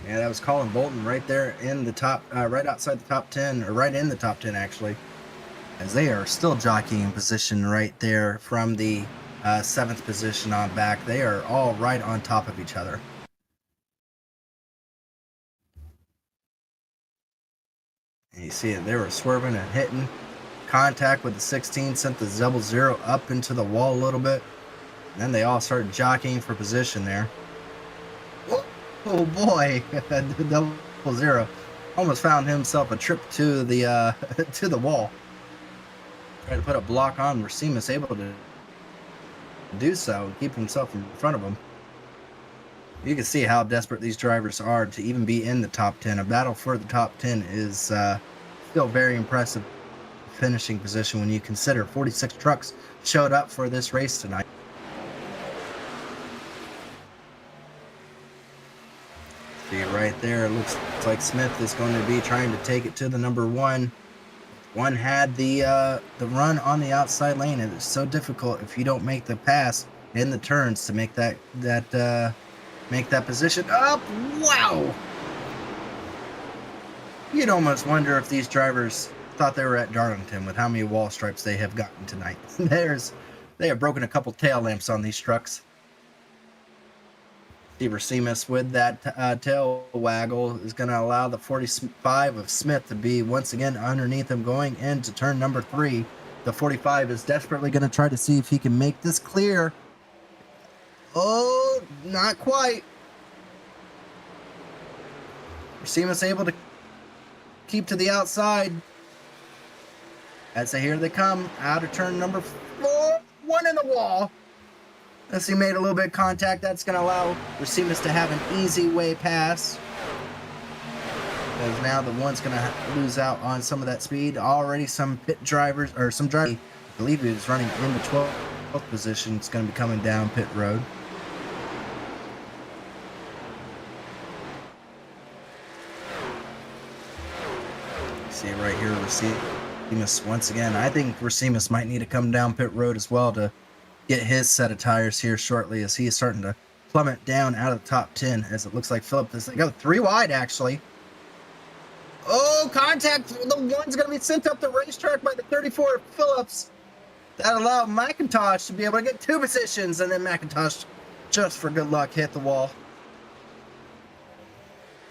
S3: Yeah, that was Colin Bolton right there in the top, right outside the top 10, or right in the top 10 actually, as they are still jockeying position right there from the 7th position on back. They are all right on top of each other. And you see it, they were swerving and hitting. Contact with the 16 sent the 00 up into the wall a little bit. And then they all started jockeying for position there. Oh boy, the 00 almost found himself a trip to the to the wall. Tried to put a block on. Rasimas able to do so and keep himself in front of him. You can see how desperate these drivers are to even be in the top 10. A battle for the top 10 is still very impressive finishing position when you consider 46 trucks showed up for this race tonight. See right there, it looks like Smith is going to be trying to take it to the number 1. One had the run on the outside lane, and it's so difficult if you don't make the pass in the turns to make that position up. Wow! You'd almost wonder if these drivers thought they were at Darlington with how many wall stripes they have gotten tonight. They have broken a couple tail lamps on these trucks. See Rasimas with that tail waggle is going to allow the 45 of Smith to be once again underneath him going into turn number 3. The 45 is desperately going to try to see if he can make this clear. Oh, not quite. Rasimas able to keep to the outside. As here they come out of turn number 4. One in the wall. As he made a little bit of contact, that's going to allow Rasimas to have an easy way pass. Because now the one's going to lose out on some of that speed. Already some pit drivers, or some drivers, I believe he was running in the 12th position. It's going to be coming down pit road. See it right here, Rasimas once again. I think Rasimas might need to come down pit road as well to get his set of tires here shortly, as he is starting to plummet down out of the top 10, as it looks like Phillip is going to go 3 wide actually. Oh, contact! The one's going to be sent up the racetrack by the 34 Phillips. That allowed McIntosh to be able to get 2 positions, and then McIntosh, just for good luck, hit the wall.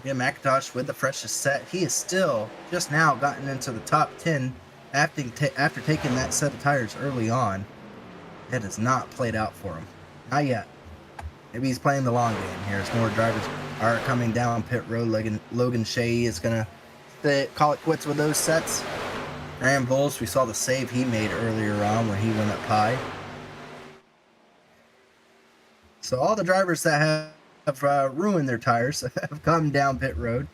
S3: Yeah, McIntosh with the freshest set. He is still just now gotten into the top 10 after taking that set of tires early on. It has not played out for him. Not yet. Maybe he's playing the long game here as more drivers are coming down pit road. Logan Shea is going to call it quits with those sets. Graham Bowles, we saw the save he made earlier on where he went up high. So all the drivers that have ruined their tires have come down pit road.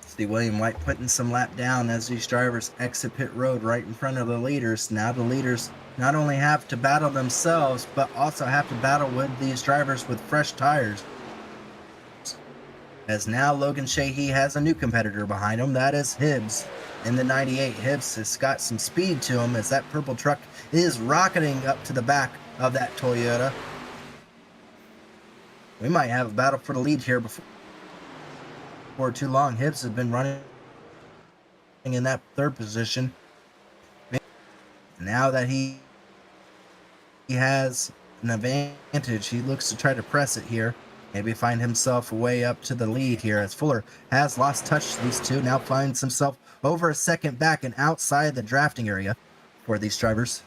S3: See William White putting some lap down as these drivers exit pit road right in front of the leaders. Now the leaders not only have to battle themselves, but also have to battle with these drivers with fresh tires. As now Logan Sheehy has a new competitor behind him. That is Hibbs in the 98. Hibbs has got some speed to him as that purple truck is rocketing up to the back of that Toyota. We might have a battle for the lead here before too long. Hibbs has been running in that third position. Now that he has an advantage, he looks to try to press it here. Maybe find himself way up to the lead here as Fuller has lost touch to these two. Now finds himself over a second back and outside the drafting area for these drivers.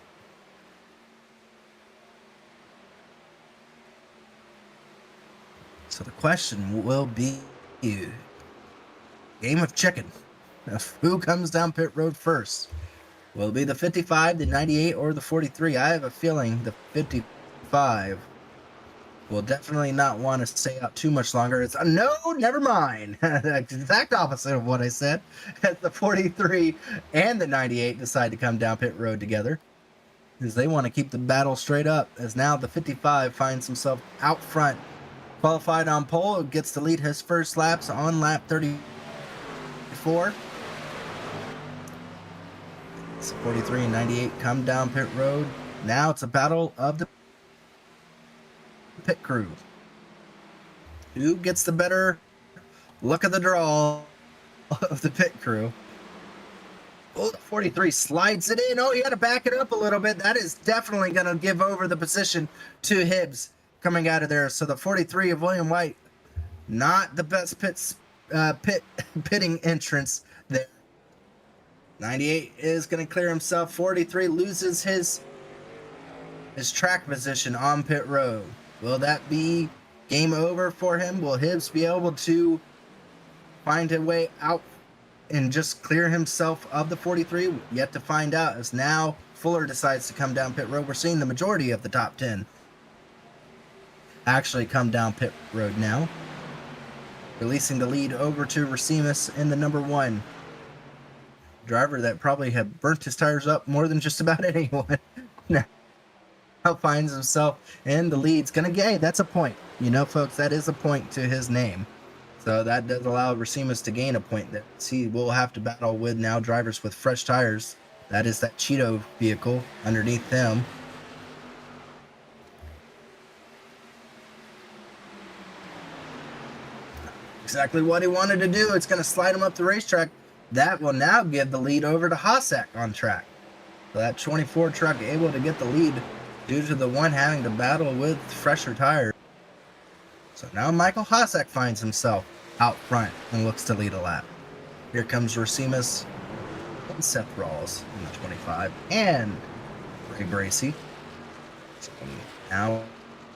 S3: So the question will be game of chicken. Who comes down pit road first? Will it be the 55, the 98, or the 43? I have a feeling the 55 will definitely not want to stay out too much longer. It's no, never mind. The exact opposite of what I said. As the 43 and the 98 decide to come down pit road together, because they want to keep the battle straight up. As now the 55 finds himself out front, qualified on pole, gets to lead his first laps on lap 34. So 43 and 98 come down pit road. Now it's a battle of the pit crew. Who gets the better luck of the draw of the pit crew? Oh, the 43 slides it in. Oh, you got to back it up a little bit. That is definitely going to give over the position to Hibbs coming out of there. So the 43 of William White, not the best pitting entrance there. 98 is going to clear himself. 43 loses his track position on pit road. Will that be game over for him? Will Hibbs be able to find a way out and just clear himself of the 43? Yet to find out, as now Fuller decides to come down pit road. We're seeing the majority of the top 10 actually come down pit road now, releasing the lead over to Rasimas in the number 1. Driver that probably had burnt his tires up more than just about anyone. Now finds himself in the lead. It's gonna get, hey, that's a point. You know, folks, that is a point to his name. So that does allow Rasimas to gain a point that he will have to battle with now drivers with fresh tires. That is that Cheeto vehicle underneath them. Exactly what he wanted to do. It's going to slide him up the racetrack. That will now give the lead over to Hossack on track. So that 24 truck able to get the lead due to the one having to battle with fresher tires. So now Michael Hossack finds himself out front and looks to lead a lap. Here comes Rasimas and Seth Rawls in the 25 and Ray Bracey. So now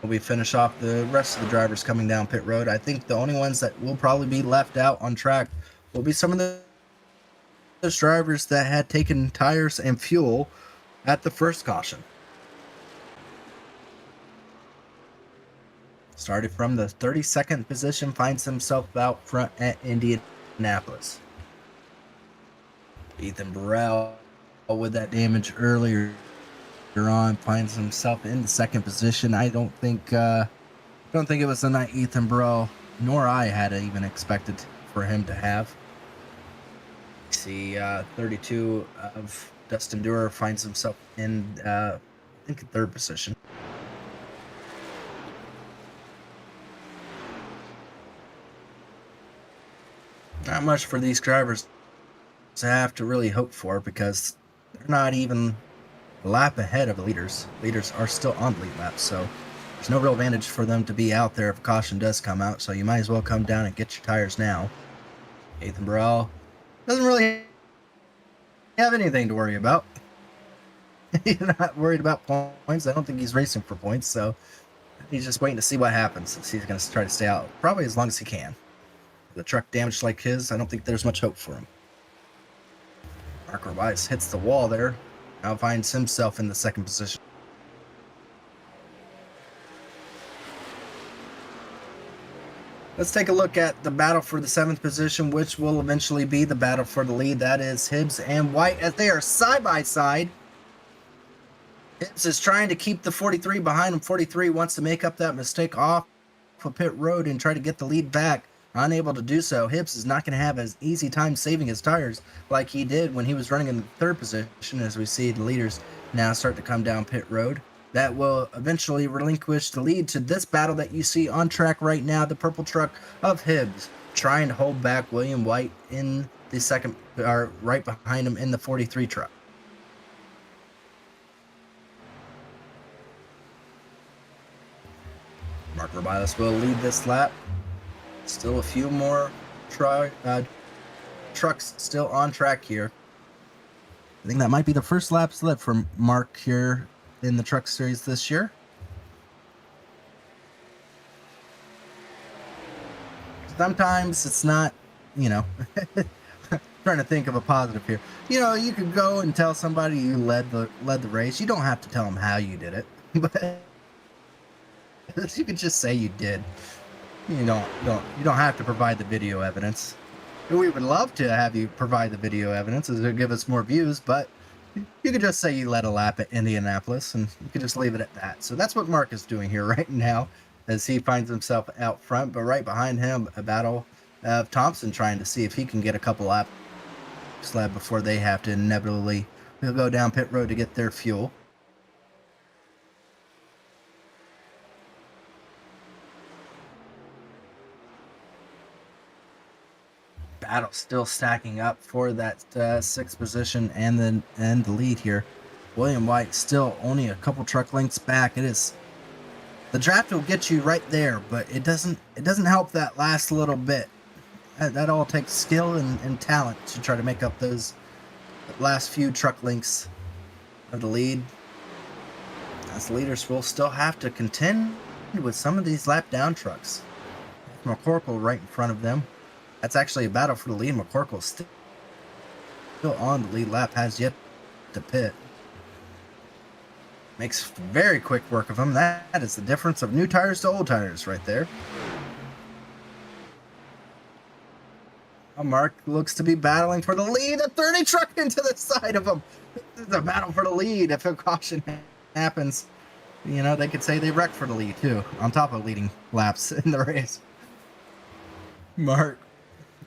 S3: we finish off the rest of the drivers coming down pit road. I think the only ones that will probably be left out on track will be some of those drivers that had taken tires and fuel at the first caution. Started from the 32nd position, finds himself out front at Indianapolis. Ethan Burrell with that damage earlier on finds himself in the second position. I don't think it was the night Ethan Burrell nor I had even expected for him to have. See, 32 of Dustin Durer finds himself in I think third position. Not much for these drivers to have to really hope for, because they're not even a lap ahead of the leaders. Leaders are still on the lead lap, so there's no real advantage for them to be out there if caution does come out, so you might as well come down and get your tires now. Ethan Burrell doesn't really have anything to worry about. He's not worried about points. I don't think he's racing for points, so he's just waiting to see what happens. He's going to try to stay out probably as long as he can. the truck damaged like his, I don't think there's much hope for him. Mark Robias hits the wall there. Now finds himself in the second position. Let's take a look at the battle for the 7th position, which will eventually be the battle for the lead. That is Hibbs and White as they are side by side. Hibbs is trying to keep the 43 behind him. 43 wants to make up that mistake off of pit road and try to get the lead back. Unable to do so. Hibbs is not going to have as easy time saving his tires like he did when he was running in the 3rd position, as we see the leaders now start to come down pit road. That will eventually relinquish the lead to this battle that you see on track right now. The purple truck of Hibbs trying to hold back William White in the second, or right behind him in the 43 truck. Mark Robias will lead this lap. Still a few more trucks still on track here. I think that might be the first lap slip from Mark here in the truck series this year. Sometimes it's not, you know, trying to think of a positive here. You know, you could go and tell somebody you led the race. You don't have to tell them how you did it, but you could just say you did. You don't have to provide the video evidence. We would love to have you provide the video evidence as it would give us more views, but you could just say you led a lap at Indianapolis, and you could just leave it at that. So that's what Mark is doing here right now, as he finds himself out front, but right behind him, a battle of Thompson trying to see if he can get a couple laps left before they have to inevitably go down pit road to get their fuel. Battle still stacking up for that 6th position and the lead here. William White still only a couple truck lengths back. It is the draft will get you right there, but it doesn't help that last little bit. That all takes skill and talent to try to make up those last few truck lengths of the lead. As the leaders will still have to contend with some of these lap down trucks. McCorkle right in front of them. That's actually a battle for the lead. McCorkle still on the lead lap, has yet to pit. Makes very quick work of him. That is the difference of new tires to old tires right there. Mark looks to be battling for the lead. A 30 truck into the side of him. This is a battle for the lead. If a caution happens, you know, they could say they wrecked for the lead too, on top of leading laps in the race. Mark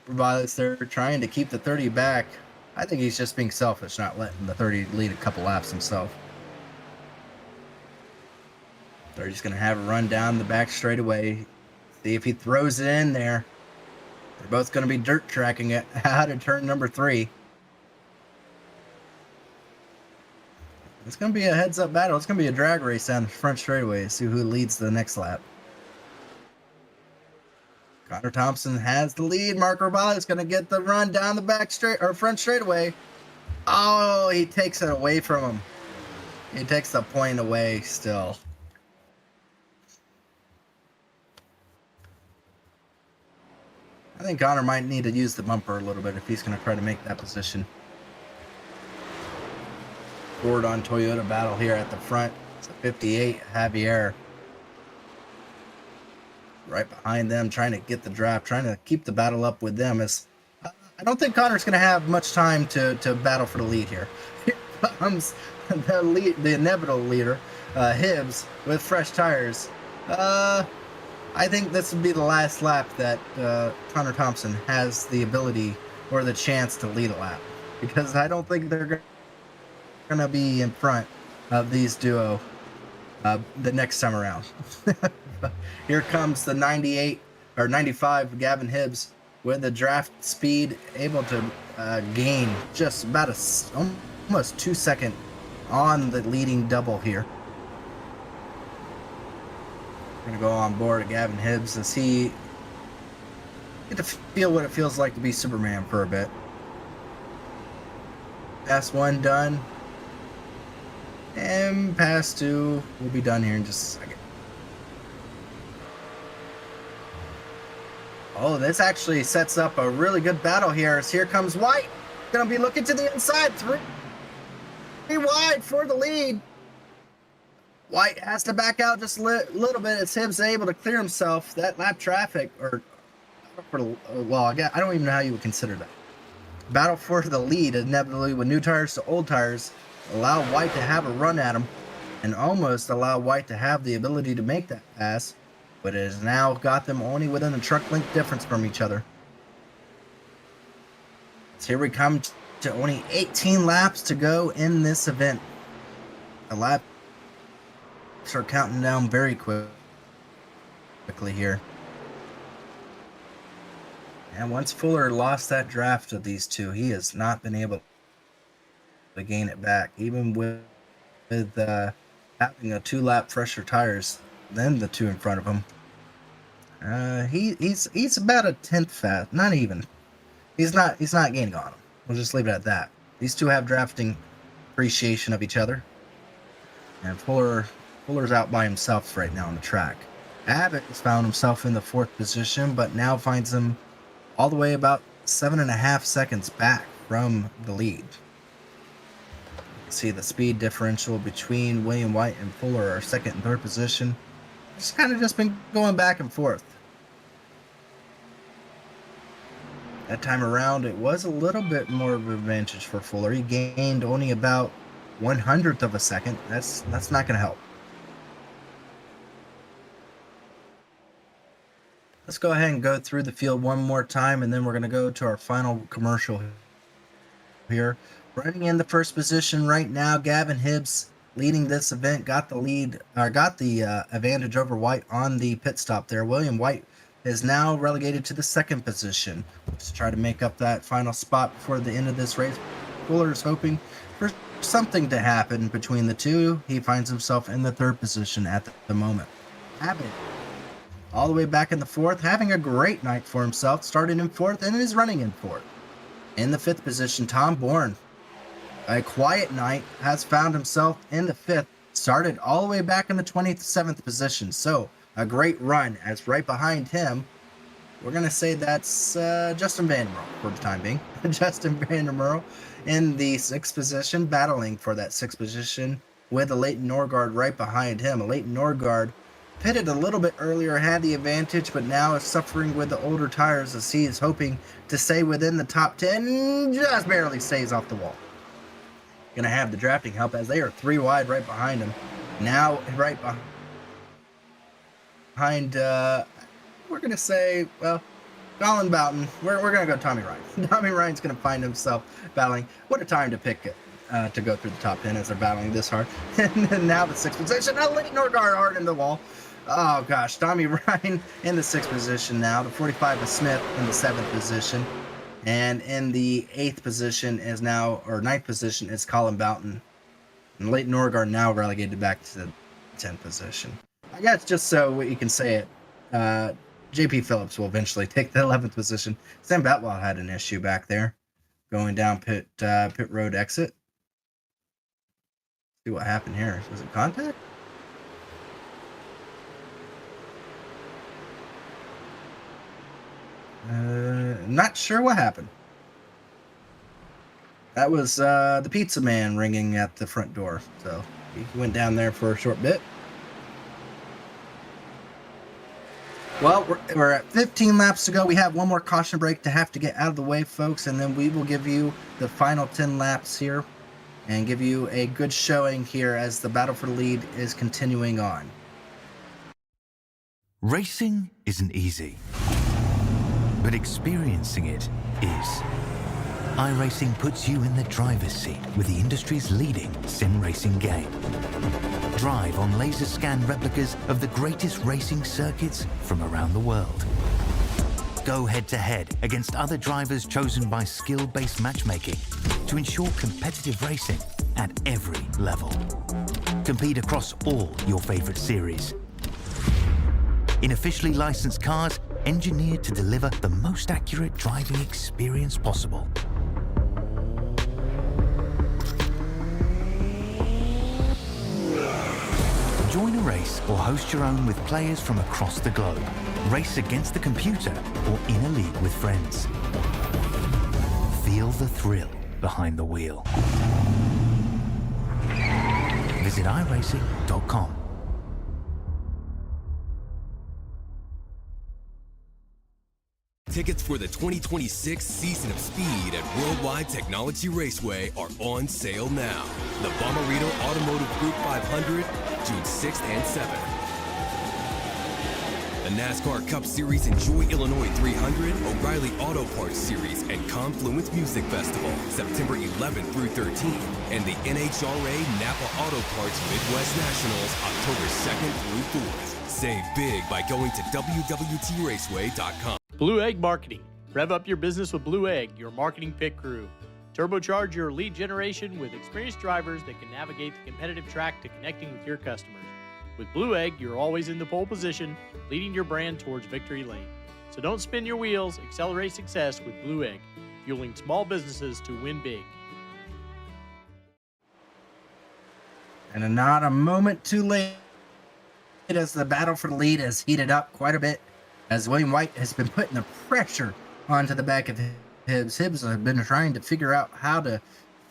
S3: Robias there trying to keep the 30 back. I think he's just being selfish, not letting the 30 lead a couple laps himself. 30's going to have a run down the back straightaway. See if he throws it in there. They're both going to be dirt tracking it out of turn number 3. It's going to be a heads-up battle. It's going to be a drag race down the front straightaway to see who leads the next lap. Connor Thompson has the lead. Mark Robias is going to get the run down the back straight or front straightaway. Oh, he takes it away from him. He takes the point away still. I think Connor might need to use the bumper a little bit if he's going to try to make that position. Ford on Toyota battle here at the front. It's a 58 Javier. Right behind them, trying to get the draft, trying to keep the battle up with them. As I don't think Connor's going to have much time to battle for the lead here. Here comes the inevitable leader, Hibbs, with fresh tires. I think this would be the last lap that Connor Thompson has the ability or the chance to lead a lap, because I don't think they're going to be in front of these duo the next time around. Here comes the 98 or 95 Gavin Hibbs with the draft speed, able to gain just about almost 2 seconds on the leading double here. We're going to go on board Gavin Hibbs as he get to feel what it feels like to be Superman for a bit. Pass 1 done. And pass 2 will be done here in just a second. Oh, this actually sets up a really good battle here. As here comes White. Gonna be looking to the inside. Three wide for the lead. White has to back out just a little bit as Hibbs able to clear himself. That lap traffic, well, I don't even know how you would consider that. Battle for the lead, inevitably with new tires to old tires, allow White to have a run at him and almost allow White to have the ability to make that pass, but it has now got them only within a truck length difference from each other. So here we come to only 18 laps to go in this event. The laps are counting down very quickly here. And once Fuller lost that draft of these two, he has not been able to gain it back, even with having a 2-lap fresher tires than the two in front of him. He's about a 10th fast, not even. He's not gaining on him. We'll just leave it at that. These two have drafting appreciation of each other, and Fuller's out by himself right now on the track. Abbott has found himself in the 4th position, but now finds him all the way about 7.5 seconds back from the lead. See the speed differential between William White and Fuller are 2nd and 3rd position. It's kind of just been going back and forth. That time around, it was a little bit more of an advantage for Fuller. He gained only about 1/100th of a second. That's not going to help. Let's go ahead and go through the field one more time, and then we're going to go to our final commercial here. Running in the 1st position right now, Gavin Hibbs leading this event, got the advantage over White on the pit stop there. William White is now relegated to the 2nd position. Let's try to make up that final spot before the end of this race. Fuller is hoping for something to happen between the two. He finds himself in the 3rd position at the moment. Abbott, all the way back in the 4th, having a great night for himself, starting in 4th and is running in 4th. In the 5th position, Tom Bourne, a quiet night, has found himself in the 5th, started all the way back in the 27th position. So a great run, as right behind him, we're going to say that's Justin Vandermeer for the time being. Justin Vandermeer in the 6th position, battling for that 6th position with a Leighton Norgard right behind him. A Leighton Norgard pitted a little bit earlier, had the advantage, but now is suffering with the older tires as he is hoping to stay within the top 10, just barely stays off the wall. Gonna have the drafting help as they are 3 wide right behind him. Now right behind, we're gonna say, well, Colin Boughton. We're gonna go Tommy Ryan. Tommy Ryan's gonna find himself battling. What a time to pick it. To go through the top 10 as they're battling this hard. And then now the 6th position. Leighton Norgard hard in the wall. Oh gosh, Tommy Ryan in the 6th position now. The 45 is Smith in the 7th position. And in the 8th position is now, or 9th position is Colin Boughton. And Leighton Norgard now relegated back to the 10th position. I guess just so you can say it, JP Phillips will eventually take the 11th position. Sam Batwell had an issue back there going down pit road exit. See what happened here. Was it contact? Not sure what happened. That was the pizza man ringing at the front door. So he went down there for a short bit. Well, we're at 15 laps to go. We have one more caution break to have to get out of the way, folks, and then we will give you the final 10 laps here and give you a good showing here as the battle for the lead is continuing on.
S7: Racing isn't easy, but experiencing it is. iRacing puts you in the driver's seat with the industry's leading sim racing game. Drive on laser scan replicas of the greatest racing circuits from around the world. Go head-to-head against other drivers chosen by skill-based matchmaking to ensure competitive racing at every level. Compete across all your favorite series. In officially licensed cars, engineered to deliver the most accurate driving experience possible. Join a race or host your own with players from across the globe. Race against the computer or in a league with friends. Feel the thrill behind the wheel. Visit iRacing.com.
S5: Tickets for the 2026 Season of Speed at Worldwide Technology Raceway are on sale now. The Bommarito Automotive Group 500, June 6th and 7th. The NASCAR Cup Series Enjoy Illinois 300, O'Reilly Auto Parts Series, and Confluence Music Festival, September 11th through 13th. And the NHRA Napa Auto Parts Midwest Nationals, October 2nd through 4th. Save big by going to WWTRaceway.com.
S6: Blue Egg Marketing. Rev up your business with Blue Egg, your marketing pit crew. Turbocharge your lead generation with experienced drivers that can navigate the competitive track to connecting with your customers. With Blue Egg, you're always in the pole position, leading your brand towards victory lane. So don't spin your wheels, accelerate success with Blue Egg, fueling small businesses to win big.
S3: And not a moment too late as the battle for the lead has heated up quite a bit, as William White has been putting the pressure onto the back of Hibbs. Hibbs have been trying to figure out how to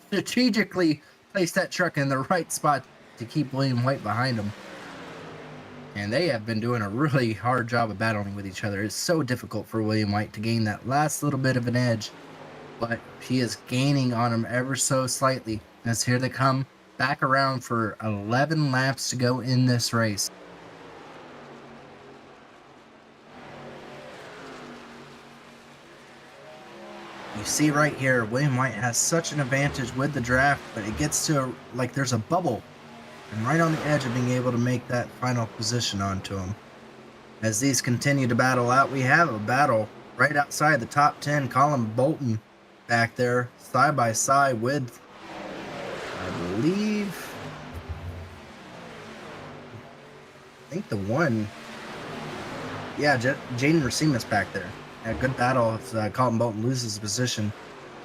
S3: strategically place that truck in the right spot to keep William White behind him. And they have been doing a really hard job of battling with each other. It's so difficult for William White to gain that last little bit of an edge, but he is gaining on him ever so slightly, as here they come back around for 11 laps to go in this race. You see right here, William White has such an advantage with the draft, but it gets to, like, there's a bubble, and right on the edge of being able to make that final position onto him. As these continue to battle out, we have a battle right outside the top 10. Colin Bolton back there, side by side with, I think the one, yeah, Jaden Rasimas back there. A good battle if Colin Bolton loses position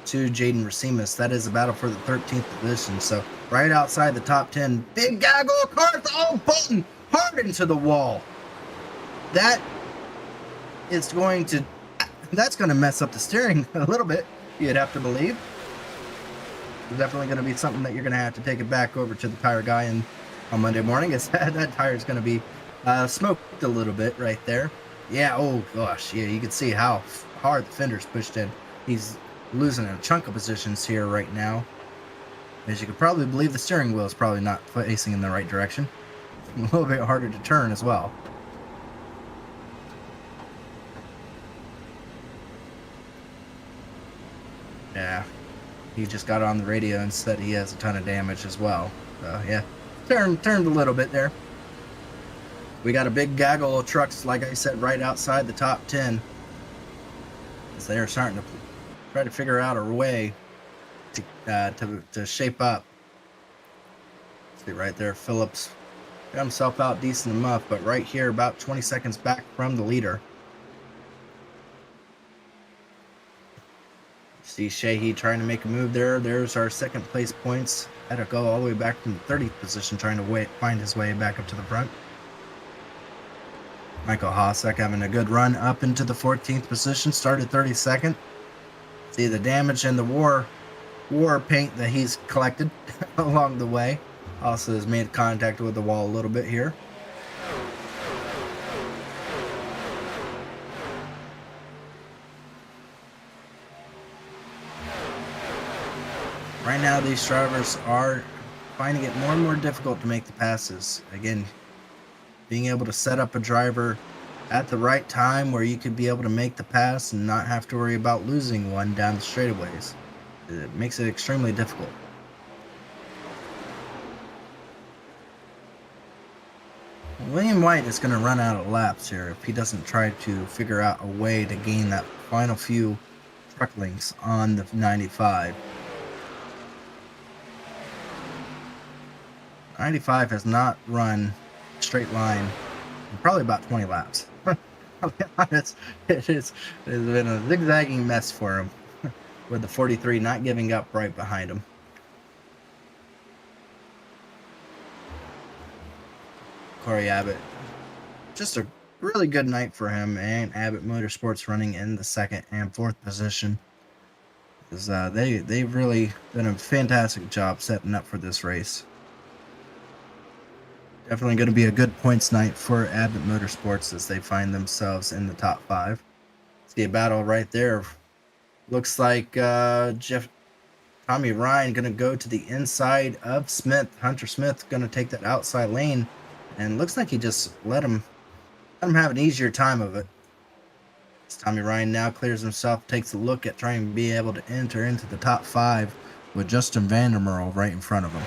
S3: to Jaden Rasimas. That is a battle for the 13th position. So right outside the top 10, big gaggle of cars. Oh, Bolton hard into the wall. That is going to, that's going to mess up the steering a little bit, you'd have to believe. It's definitely going to be something that you're going to have to take it back over to the tire guy on Monday morning. That tire is going to be smoked a little bit right there. Yeah, oh gosh, yeah, you can see how hard the fender's pushed in. He's losing a chunk of positions here right now. As you could probably believe, the steering wheel is probably not facing in the right direction. A little bit harder to turn as well. Yeah, he just got on the radio and said he has a ton of damage as well. So yeah, turned a little bit there. We got a big gaggle of trucks, like I said, right outside the top 10. As they are starting to try to figure out a way to shape up. See right there, Phillips got himself out decent enough, but right here, about 20 seconds back from the leader. See Sheehy trying to make a move there. There's our second place points. Had to go all the way back from the 30th position, trying to find his way back up to the front. Michael Hossack having a good run up into the 14th position, started 32nd. See the damage and the war paint that he's collected along the way. Also has made contact with the wall a little bit here. Right now, these drivers are finding it more and more difficult to make the passes. Again, being able to set up a driver at the right time where you could be able to make the pass and not have to worry about losing one down the straightaways. It makes it extremely difficult. William White is going to run out of laps here if he doesn't try to figure out a way to gain that final few truck lengths on the 95. 95 has not run a straight line in probably about 20 laps. I'll be honest, it's been a zigzagging mess for him with the 43 not giving up right behind him. Corey Abbott, just a really good night for him, and Abbott Motorsports running in the 2nd and 4th position. They've really done a fantastic job setting up for this race. Definitely going to be a good points night for Abbott Motorsports as they find themselves in the top 5. See a battle right there. Looks like Tommy Ryan going to go to the inside of Smith. Hunter Smith going to take that outside lane, and looks like he just let him have an easier time of it. As Tommy Ryan now clears himself, takes a look at trying to be able to enter into the top 5 with Justin Vandermeer right in front of him.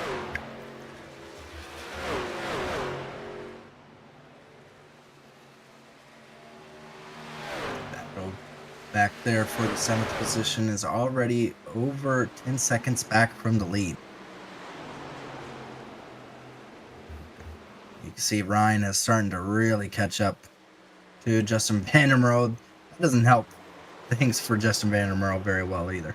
S3: Back there for the 7th position is already over 10 seconds back from the lead. You can see Ryan is starting to really catch up to Justin Vandermeer. That doesn't help things for Justin Vandermeer very well either.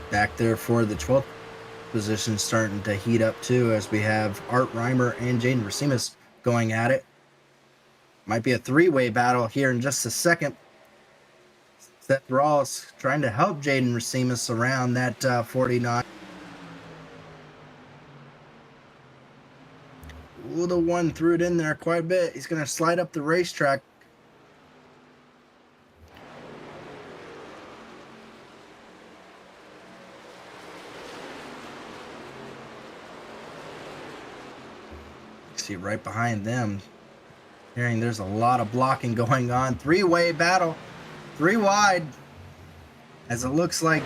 S3: Back there for the 12th position, starting to heat up too, as we have Art Reimer and Jesse Rasimas going at it. Might be a 3-way battle here in just a second. Seth Ross trying to help Jesse Rasimas around that 49. Ooh, the one threw it in there quite a bit. He's going to slide up the racetrack. See right behind them. Hearing there's a lot of blocking going on. 3-way battle. 3 wide. As it looks like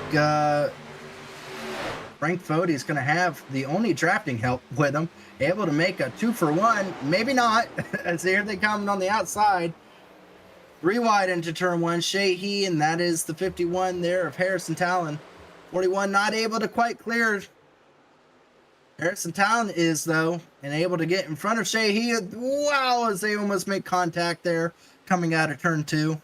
S3: Frank Fode is going to have the only drafting help with him. Able to make a 2-for-1. Maybe not. As here they come on the outside. 3 wide into turn 1. Sheehy, and that is the 51 there of Harrison Talon. 41 not able to quite clear. Harrison Talon is, though, and able to get in front of Sheehy. Wow, as they almost make contact there coming out of turn 2.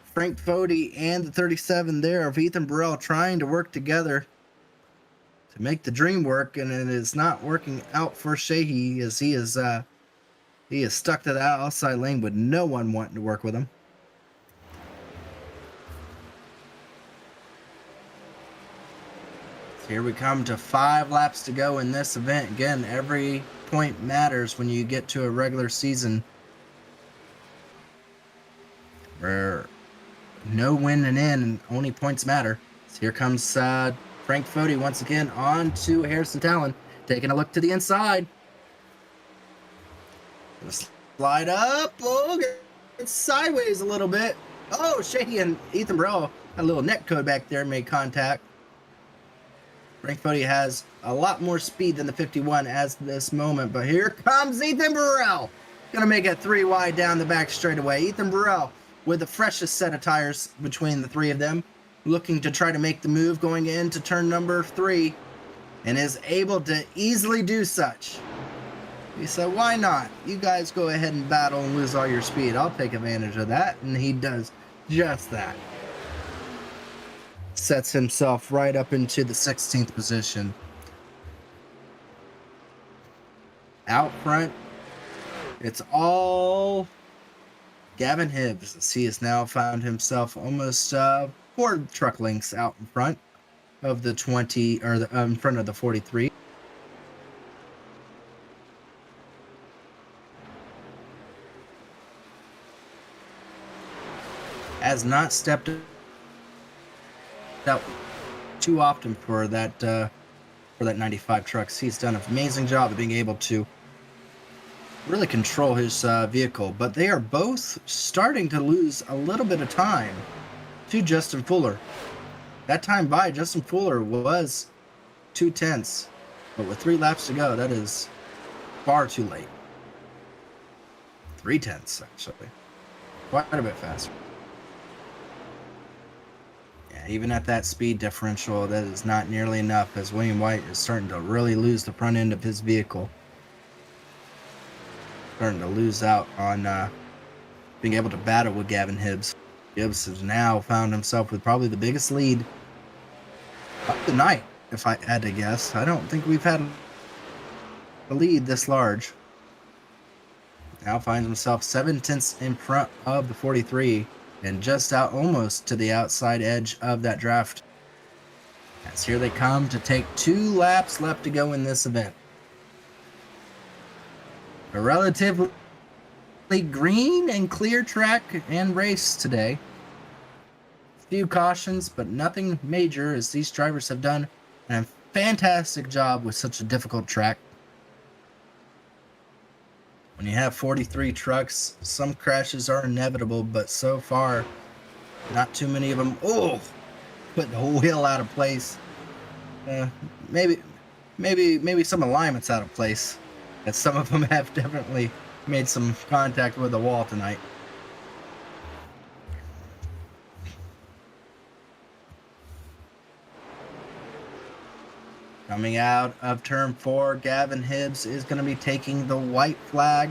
S3: Frank Fode and the 37 there of Ethan Burrell trying to work together to make the dream work, and it is not working out for Sheehy as he is stuck to the outside lane with no one wanting to work with him. Here we come to 5 laps to go in this event. Again, every point matters when you get to a regular season where no winning in and only points matter. So here comes Frank Fode once again on to Harrison Talon, taking a look to the inside. Slide up. Oh, it's sideways a little bit. Oh, Sheehy and Ethan Burrell had a little neck code back there, made contact. Frank Fode has a lot more speed than the 51 as this moment, but here comes Ethan Burrell. Gonna make it 3 wide down the back straightaway. Ethan Burrell with the freshest set of tires between the 3 of them, looking to try to make the move going into turn number 3, and is able to easily do such. He said, why not? You guys go ahead and battle and lose all your speed. I'll take advantage of that, and he does just that. Sets himself right up into the 16th position. Out front, it's all Gavin Hibbs, as he has now found himself almost 4 truck lengths out in front of the 20, or in front of the 43. Has not stepped out too often for that 95 trucks. He's done an amazing job of being able to really control his vehicle, but they are both starting to lose a little bit of time to Justin Fuller. That time by Justin Fuller was 2/10, but with 3 laps to go, that is far too late. 3/10 actually, quite a bit faster. Even at that speed differential, that is not nearly enough, as William White is starting to really lose the front end of his vehicle. Starting to lose out on being able to battle with Gavin Hibbs. Hibbs has now found himself with probably the biggest lead of the night if I had to guess. I don't think we've had a lead this large. Now finds himself 7/10 in front of the 43 and just out almost to the outside edge of that draft. As here they come to take 2 laps left to go in this event. A relatively green and clear track and race today. Few cautions, but nothing major, as these drivers have done a fantastic job with such a difficult track. When you have 43 trucks, some crashes are inevitable, but so far, not too many of them. Oh, put the whole wheel out of place. Maybe some alignments out of place, as some of them have definitely made some contact with the wall tonight. Coming out of turn 4, Gavin Hibbs is going to be taking the white flag.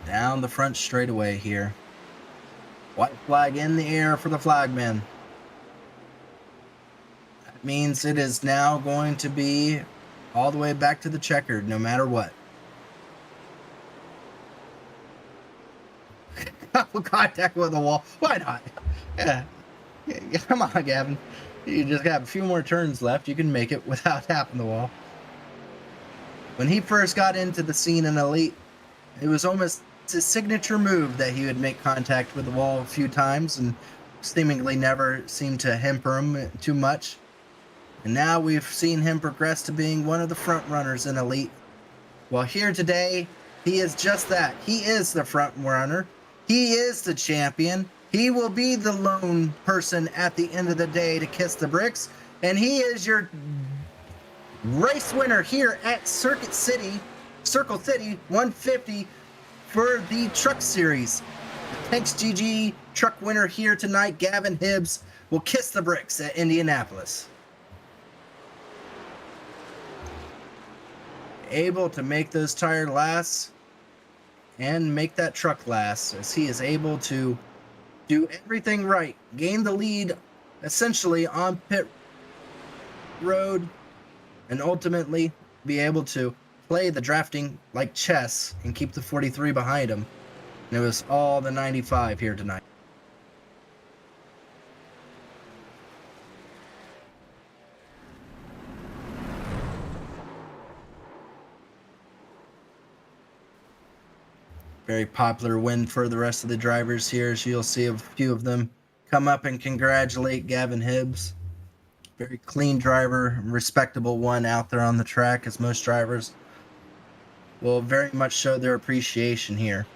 S3: Down the front straightaway here. White flag in the air for the flagman. That means it is now going to be all the way back to the checkered, no matter what. Contact with the wall. Why not? Yeah. Come on, Gavin. You just have a few more turns left. You can make it without tapping the wall. When he first got into the scene in Elite, it was almost his signature move that he would make contact with the wall a few times and seemingly never seemed to hamper him too much. And now we've seen him progress to being one of the front runners in Elite. Well, here today, he is just that. He is the front runner. He is the champion. He will be the lone person at the end of the day to kiss the bricks. And he is your race winner here at Circle City 150 for the Truck Series. The Tanks GG truck winner here tonight, Gavin Hibbs, will kiss the bricks at Indianapolis. Able to make those tires last and make that truck last, as he is able to do everything right, gain the lead essentially on pit road, and ultimately be able to play the drafting like chess and keep the 43 behind him. And it was all the 95 here tonight. Very popular win for the rest of the drivers here, so you'll see a few of them come up and congratulate Gavin Hibbs. Very clean driver, respectable one out there on the track, as most drivers will very much show their appreciation here.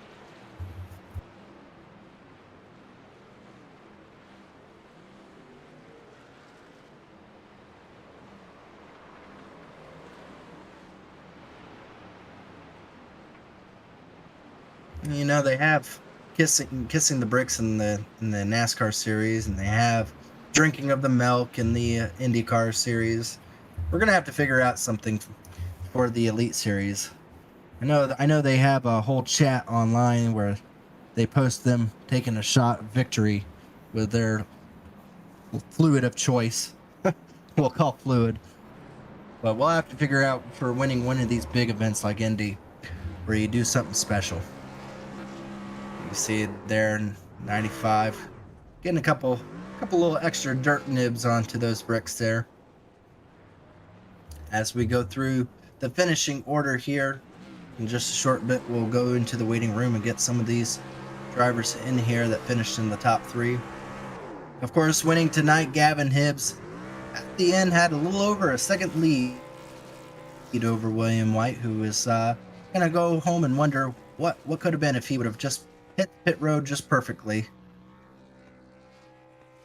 S3: You know, they have kissing the bricks in the NASCAR series, and they have drinking of the milk in the IndyCar series. We're gonna have to figure out something for the Elite series. I know they have a whole chat online where they post them taking a shot of victory with their fluid of choice. We'll call fluid, but we'll have to figure out for winning one of these big events like Indy, where you do something special. You see it there, 95, getting a couple little extra dirt nibs onto those bricks there. As we go through the finishing order here, in just a short bit, we'll go into the waiting room and get some of these drivers in here that finished in the top 3. Of course, winning tonight, Gavin Hibbs at the end had a little over a second lead over William White, who was gonna go home and wonder what could have been if he would have just hit pit road just perfectly.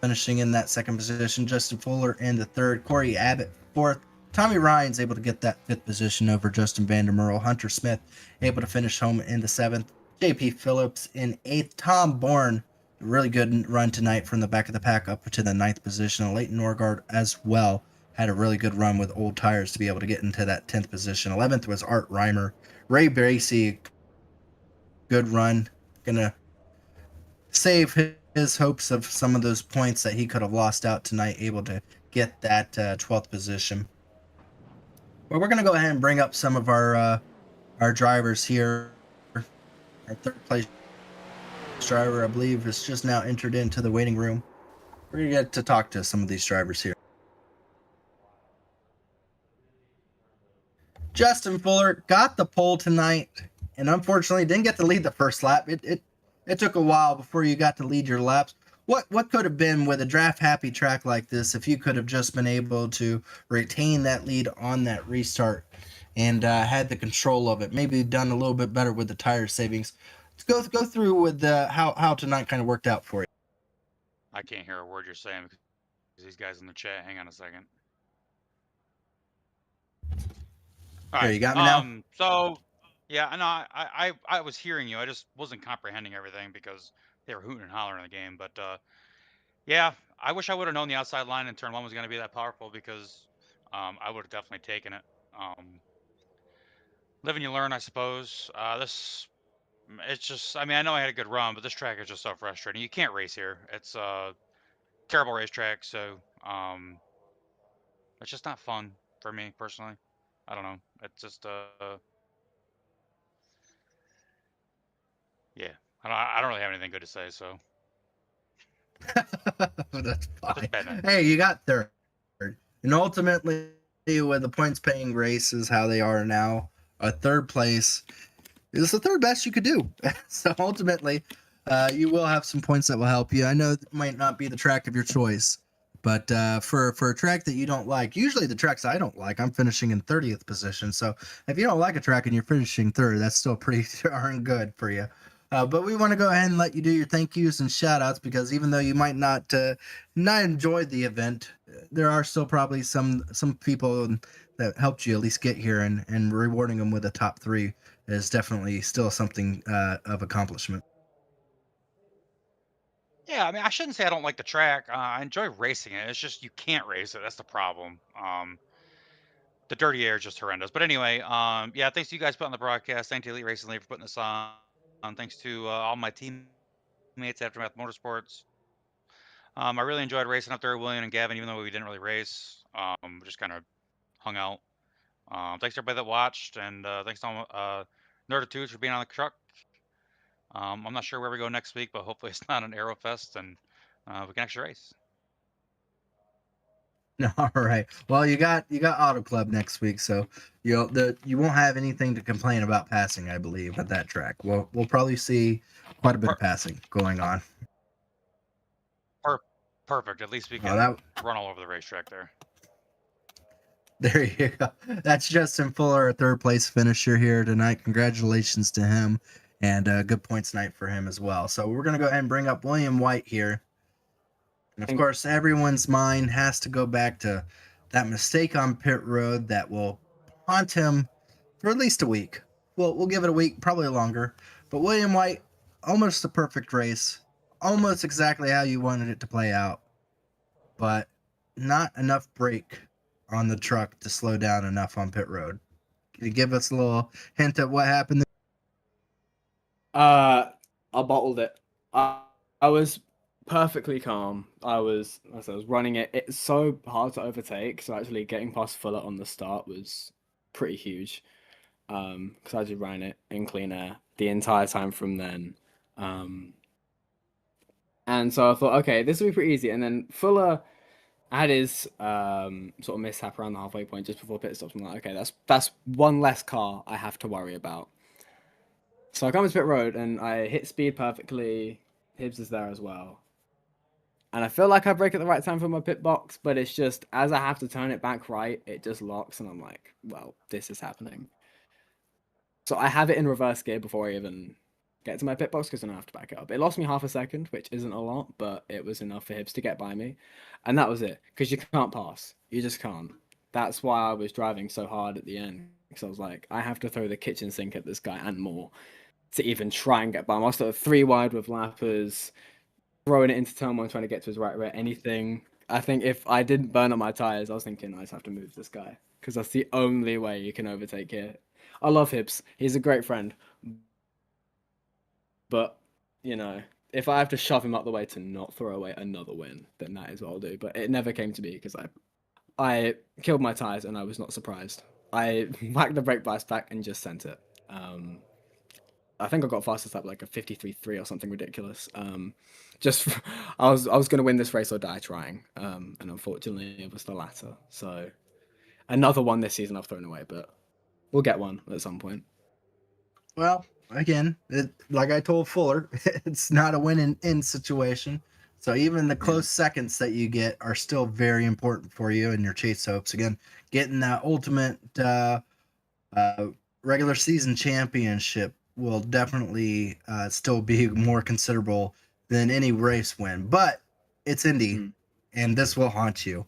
S3: Finishing in that second position, Justin Fuller in the third, Corey Abbott 4th. Tommy Ryan's able to get that 5th position over Justin Vandermeer. Hunter Smith able to finish home in the 7th. JP Phillips in 8th. Tom Bourne, really good run tonight from the back of the pack up to the 9th position. Leighton Norgard as well had a really good run with old tires to be able to get into that 10th position. 11th was Art Reimer. Ray Bracey, good run. Gonna save his hopes of some of those points that he could have lost out tonight, able to get that 12th position. Well, we're going to go ahead and bring up some of our drivers here. Our third place driver, I believe, is just now entered into the waiting room. We're going to get to talk to some of these drivers here. Justin Fuller got the pole tonight, and unfortunately didn't get to lead the first lap. It took a while before you got to lead your laps. What could have been with a draft happy track like this if you could have just been able to retain that lead on that restart and had the control of it? Maybe done a little bit better with the tire savings. Let's go through with how tonight kind of worked out for you.
S8: I can't hear a word you're saying because these guys in the chat. Hang on a second. All
S3: There,
S8: right.
S3: you got me now?
S8: So, yeah, I know I was hearing you. I just wasn't comprehending everything because they were hooting and hollering in the game. But yeah, I wish I would have known the outside line in turn one was going to be that powerful because I would have definitely taken it. Live and you learn, I suppose. It's just, I mean, I know I had a good run, but this track is just so frustrating. You can't race here. It's a terrible racetrack, so it's just not fun for me personally. I don't know. It's just yeah. I don't really have anything good to say, so
S3: That's fine.
S8: bad night.
S3: Hey, you got third. And ultimately, with the points paying races how they are now, a third place is the third best you could do. So ultimately, you will have some points that will help you. I know it might not be the track of your choice, but for a track that you don't like, usually the tracks I don't like, I'm finishing in 30th position. So if you don't like a track and you're finishing third, that's still pretty darn good for you. But we want to go ahead and let you do your thank yous and shout outs, because even though you might not enjoy the event, there are still probably some people that helped you at least get here, and rewarding them with a top 3 is definitely still something of accomplishment.
S8: Yeah, I mean, I shouldn't say I don't like the track. I enjoy racing it. It's just you can't race it. That's the problem. The dirty air is just horrendous. But anyway, yeah, thanks to you guys putting on the broadcast. Thank you, Elite Racing League, for putting this on. Thanks to all my teammates, Aftermath Motorsports. I really enjoyed racing up there with William and Gavin, even though we didn't really race. We just kind of hung out. Thanks to everybody that watched, and thanks to Nerditudes for being on the truck. I'm not sure where we go next week, but hopefully it's not an Aerofest, and we can actually race.
S3: All right. Well, you got Auto Club next week, so you won't have anything to complain about passing, I believe, at that track. We'll probably see quite a bit of passing going on.
S8: Perfect. At least we can run all over the racetrack there.
S3: There you go. That's Justin Fuller, a third place finisher here tonight. Congratulations to him, and good points night for him as well. So we're going to go ahead and bring up William White here. And of course, everyone's mind has to go back to that mistake on pit road that will haunt him for at least a week. We'll give it a week, probably longer. But William White, almost a perfect race. Almost exactly how you wanted it to play out. But not enough brake on the truck to slow down enough on pit road. Can you give us a little hint of what happened there?
S9: I bottled it. I was perfectly calm. I was running it. It's so hard to overtake, so actually getting past Fuller on the start was pretty huge. Because I just ran it in clean air the entire time from then. And so I thought, okay, this will be pretty easy. And then Fuller had his sort of mishap around the halfway point just before pit stops. I'm like, okay, that's one less car I have to worry about. So I come into pit road and I hit speed perfectly. Hibbs is there as well. And I feel like I brake at the right time for my pit box, but it's just, as I have to turn it back right, it just locks, and I'm like, well, this is happening. So I have it in reverse gear before I even get to my pit box, because then I have to back it up. It lost me half a second, which isn't a lot, but it was enough for Hibbs to get by me. And that was it, because you can't pass. You just can't. That's why I was driving so hard at the end, because I was like, I have to throw the kitchen sink at this guy and more to even try and get by him. I was sort of 3 wide with lappers, throwing it into turn 1, trying to get to his right rear, anything. I think if I didn't burn up my tires, I was thinking I just have to move this guy, because that's the only way you can overtake here. I love Hibbs. He's a great friend. But, you know, if I have to shove him up the way to not throw away another win, then that is what I'll do. But it never came to me because I killed my tires and I was not surprised. I whacked the brake bias back and just sent it. I think I got fastest lap like a 53.3 or something ridiculous. Just I was going to win this race or die trying, and unfortunately it was the latter. So another one this season I've thrown away, but we'll get one at some point.
S3: Well, again, like I told Fuller, it's not a win-in situation. So even the close seconds that you get are still very important for you and your chase hopes. Again, getting that ultimate regular season championship will definitely still be more considerable than any race win. But it's Indy, and this will haunt you.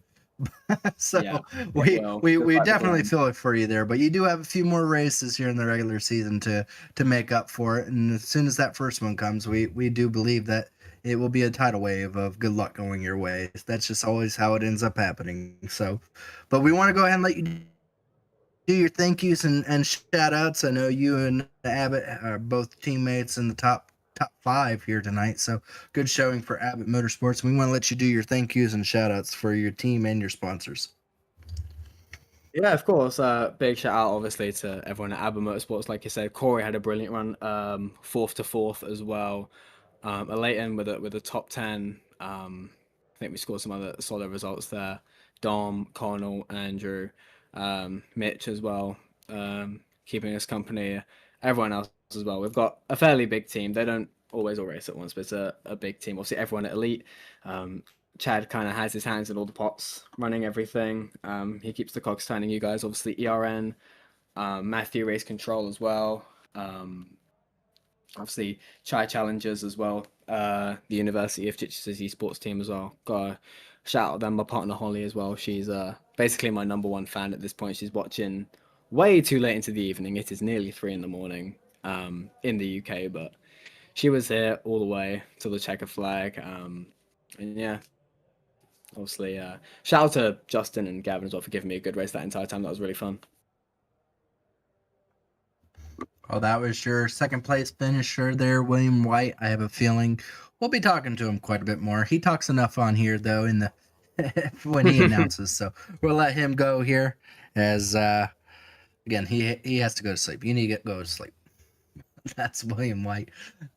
S3: So
S9: Yeah,
S3: we definitely feel it for you there. But you do have a few more races here in the regular season to make up for it. And as soon as that first one comes, we do believe that it will be a tidal wave of good luck going your way. That's just always how it ends up happening. So, but we want to go ahead and let you do your thank yous and shout outs. I know you and Abbott are both teammates in the top 5 here tonight. So good showing for Abbott Motorsports. We want to let you do your thank yous and shout outs for your team and your sponsors.
S9: Yeah, of course. Big shout out, obviously, to everyone at Abbott Motorsports. Like you said, Corey had a brilliant run, 4th to 4th as well. Leighton with a top 10. I think we scored some other solid results there. Dom, Connell, Andrew, Mitch as well, keeping us company. Everyone else as well. We've got a fairly big team. They don't always all race at once, but it's a big team. Obviously, everyone at Elite. Chad kind of has his hands in all the pots, running everything. He keeps the cogs turning. You guys, obviously, ERN, Matthew Race Control as well. Obviously, Chai Challengers as well. The University of Chichester's esports team as well. Got a shout out them. My partner Holly as well. She's basically my number one fan at this point. She's watching way too late into the evening. It is nearly 3 in the morning in the UK, but she was here all the way to the checker flag. And yeah, obviously, shout out to Justin and Gavin as well for giving me a good race that entire time. That was really fun.
S3: Oh, that was your second place finisher there, William White. I have a feeling we'll be talking to him quite a bit more. He talks enough on here though in the when he announces, so we'll let him go here as again he has to go to sleep. You need to go to sleep. That's William White,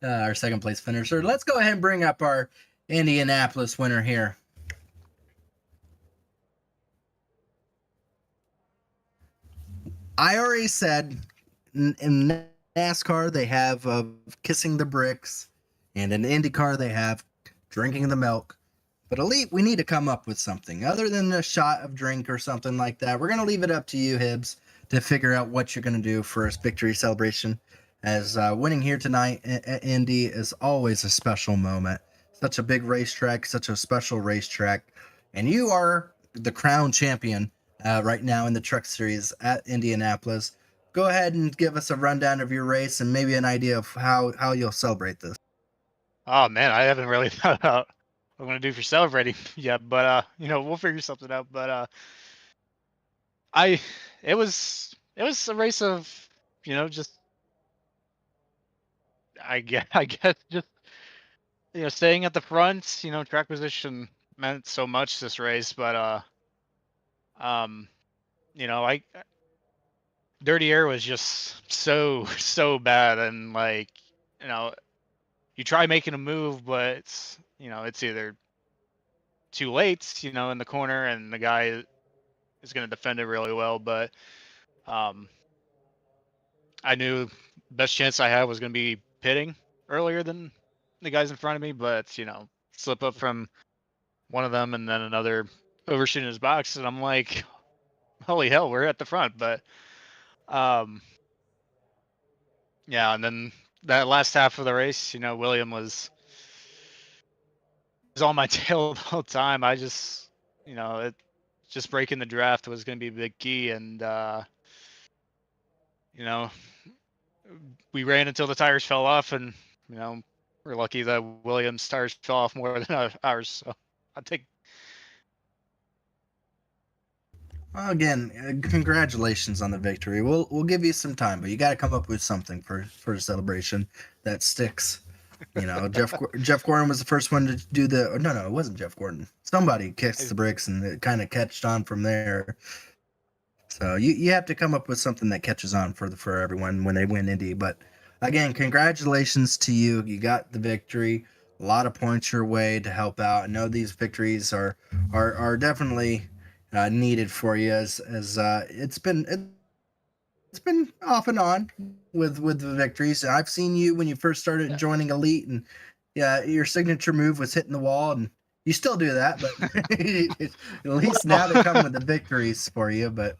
S3: our second place finisher. Let's go ahead and bring up our Indianapolis winner here. I already said in NASCAR they have kissing the bricks, and in IndyCar they have drinking the milk. But Elite, we need to come up with something other than a shot of drink or something like that. We're going to leave it up to you, Hibbs, to figure out what you're going to do for a victory celebration, as winning here tonight at Indy is always a special moment. Such a big racetrack, such a special racetrack. And you are the crown champion right now in the Truck Series at Indianapolis. Go ahead and give us a rundown of your race and maybe an idea of how you'll celebrate this.
S10: Oh man, I haven't really thought out what I'm gonna do for celebrating yet, but we'll figure something out. But it was a race of, just I guess just staying at the front. Track position meant so much this race, but Dirty Air was just so bad, and you try making a move, but it's either too late, in the corner, and the guy is going to defend it really well. But I knew the best chance I had was going to be pitting earlier than the guys in front of me, but slip up from one of them and then another overshooting his box, and I'm like, holy hell, we're at the front. But yeah, and then that last half of the race, William was on my tail the whole time. I just, just breaking the draft was going to be a big key. And, we ran until the tires fell off, and, we're lucky that William's tires fell off more than ours. So I think.
S3: Well, again, congratulations on the victory. We'll give you some time, but you got to come up with something for a celebration that sticks. You know, Jeff Gordon was the first one to do the. No, it wasn't Jeff Gordon. Somebody kicks the bricks, and it kind of catched on from there. So you have to come up with something that catches on for everyone when they win Indy. But again, congratulations to you. You got the victory. A lot of points your way to help out. I know these victories are definitely needed for you as it's been off and on with the victories. I've seen you when you first started joining Elite, and your signature move was hitting the wall, and you still do that, but at least now they come with the victories for you. But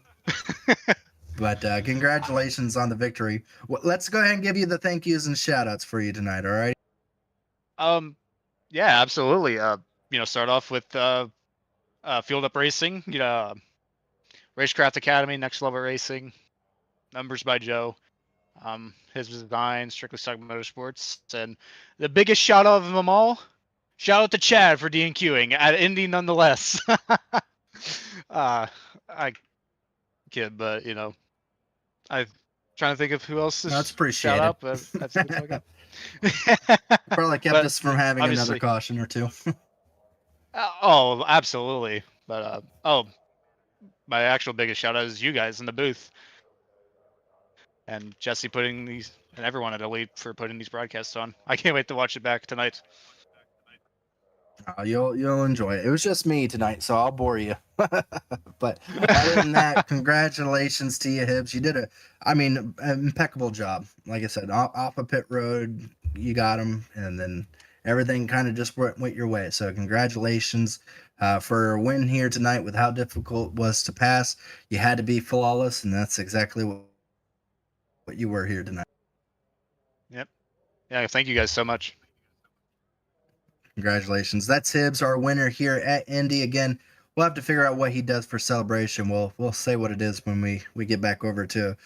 S3: congratulations on the victory. Well, let's go ahead and give you the thank yous and shout outs for you tonight. All right.
S10: Yeah, absolutely. Start off with Field Up Racing, Racecraft Academy, Next Level Racing, Numbers by Joe, his design, Strictly Stock Motorsports, and the biggest shout out of them all, shout out to Chad for DNQing at Indy nonetheless. I kid, but I'm trying to think of who else is
S3: That's appreciated.
S10: shout out, but that's all I got.
S3: Probably kept us from having another caution or two.
S10: Oh, absolutely. But my actual biggest shout out is you guys in the booth. And Jesse putting these, and everyone at Elite for putting these broadcasts on. I can't wait to watch it back tonight.
S3: You'll enjoy it. It was just me tonight, so I'll bore you. But other than that, congratulations to you, Hibbs. You did an impeccable job. Like I said, off a pit road, you got them, and then everything kind of just went your way. So congratulations for a win here tonight with how difficult it was to pass. You had to be flawless, and that's exactly what you were here tonight.
S10: Yep. Yeah, thank you guys so much.
S3: Congratulations. That's Hibbs, our winner here at Indy. Again, we'll have to figure out what he does for celebration. We'll say what it is when we get back over to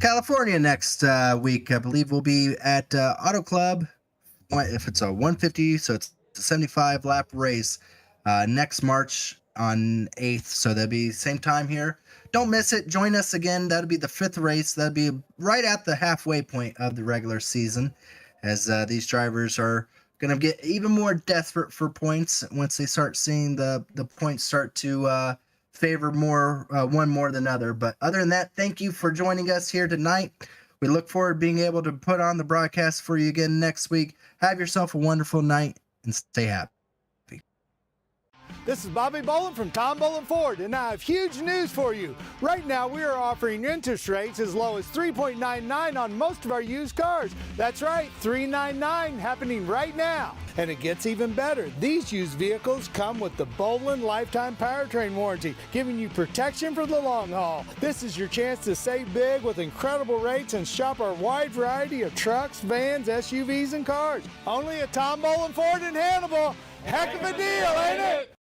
S3: California next week. I believe we'll be at Auto Club. If it's a 150, so it's a 75 lap race next March on 8th. So that'll be same time here. Don't miss it. Join us again. That'll be the 5th race. That'll be right at the halfway point of the regular season, as these drivers are going to get even more desperate for points once they start seeing the points start to favor one more than other. But other than that, thank you for joining us here tonight. We look forward to being able to put on the broadcast for you again next week. Have yourself a wonderful night and stay happy.
S4: This is Bobby Bolin from Tom Bolin Ford, and I have huge news for you. Right now, we are offering interest rates as low as 3.99 on most of our used cars. That's right, 3.99 happening right now. And it gets even better. These used vehicles come with the Bolin Lifetime Powertrain Warranty, giving you protection for the long haul. This is your chance to save big with incredible rates and shop our wide variety of trucks, vans, SUVs, and cars. Only at Tom Bolin Ford in Hannibal. Heck of a deal, ain't it?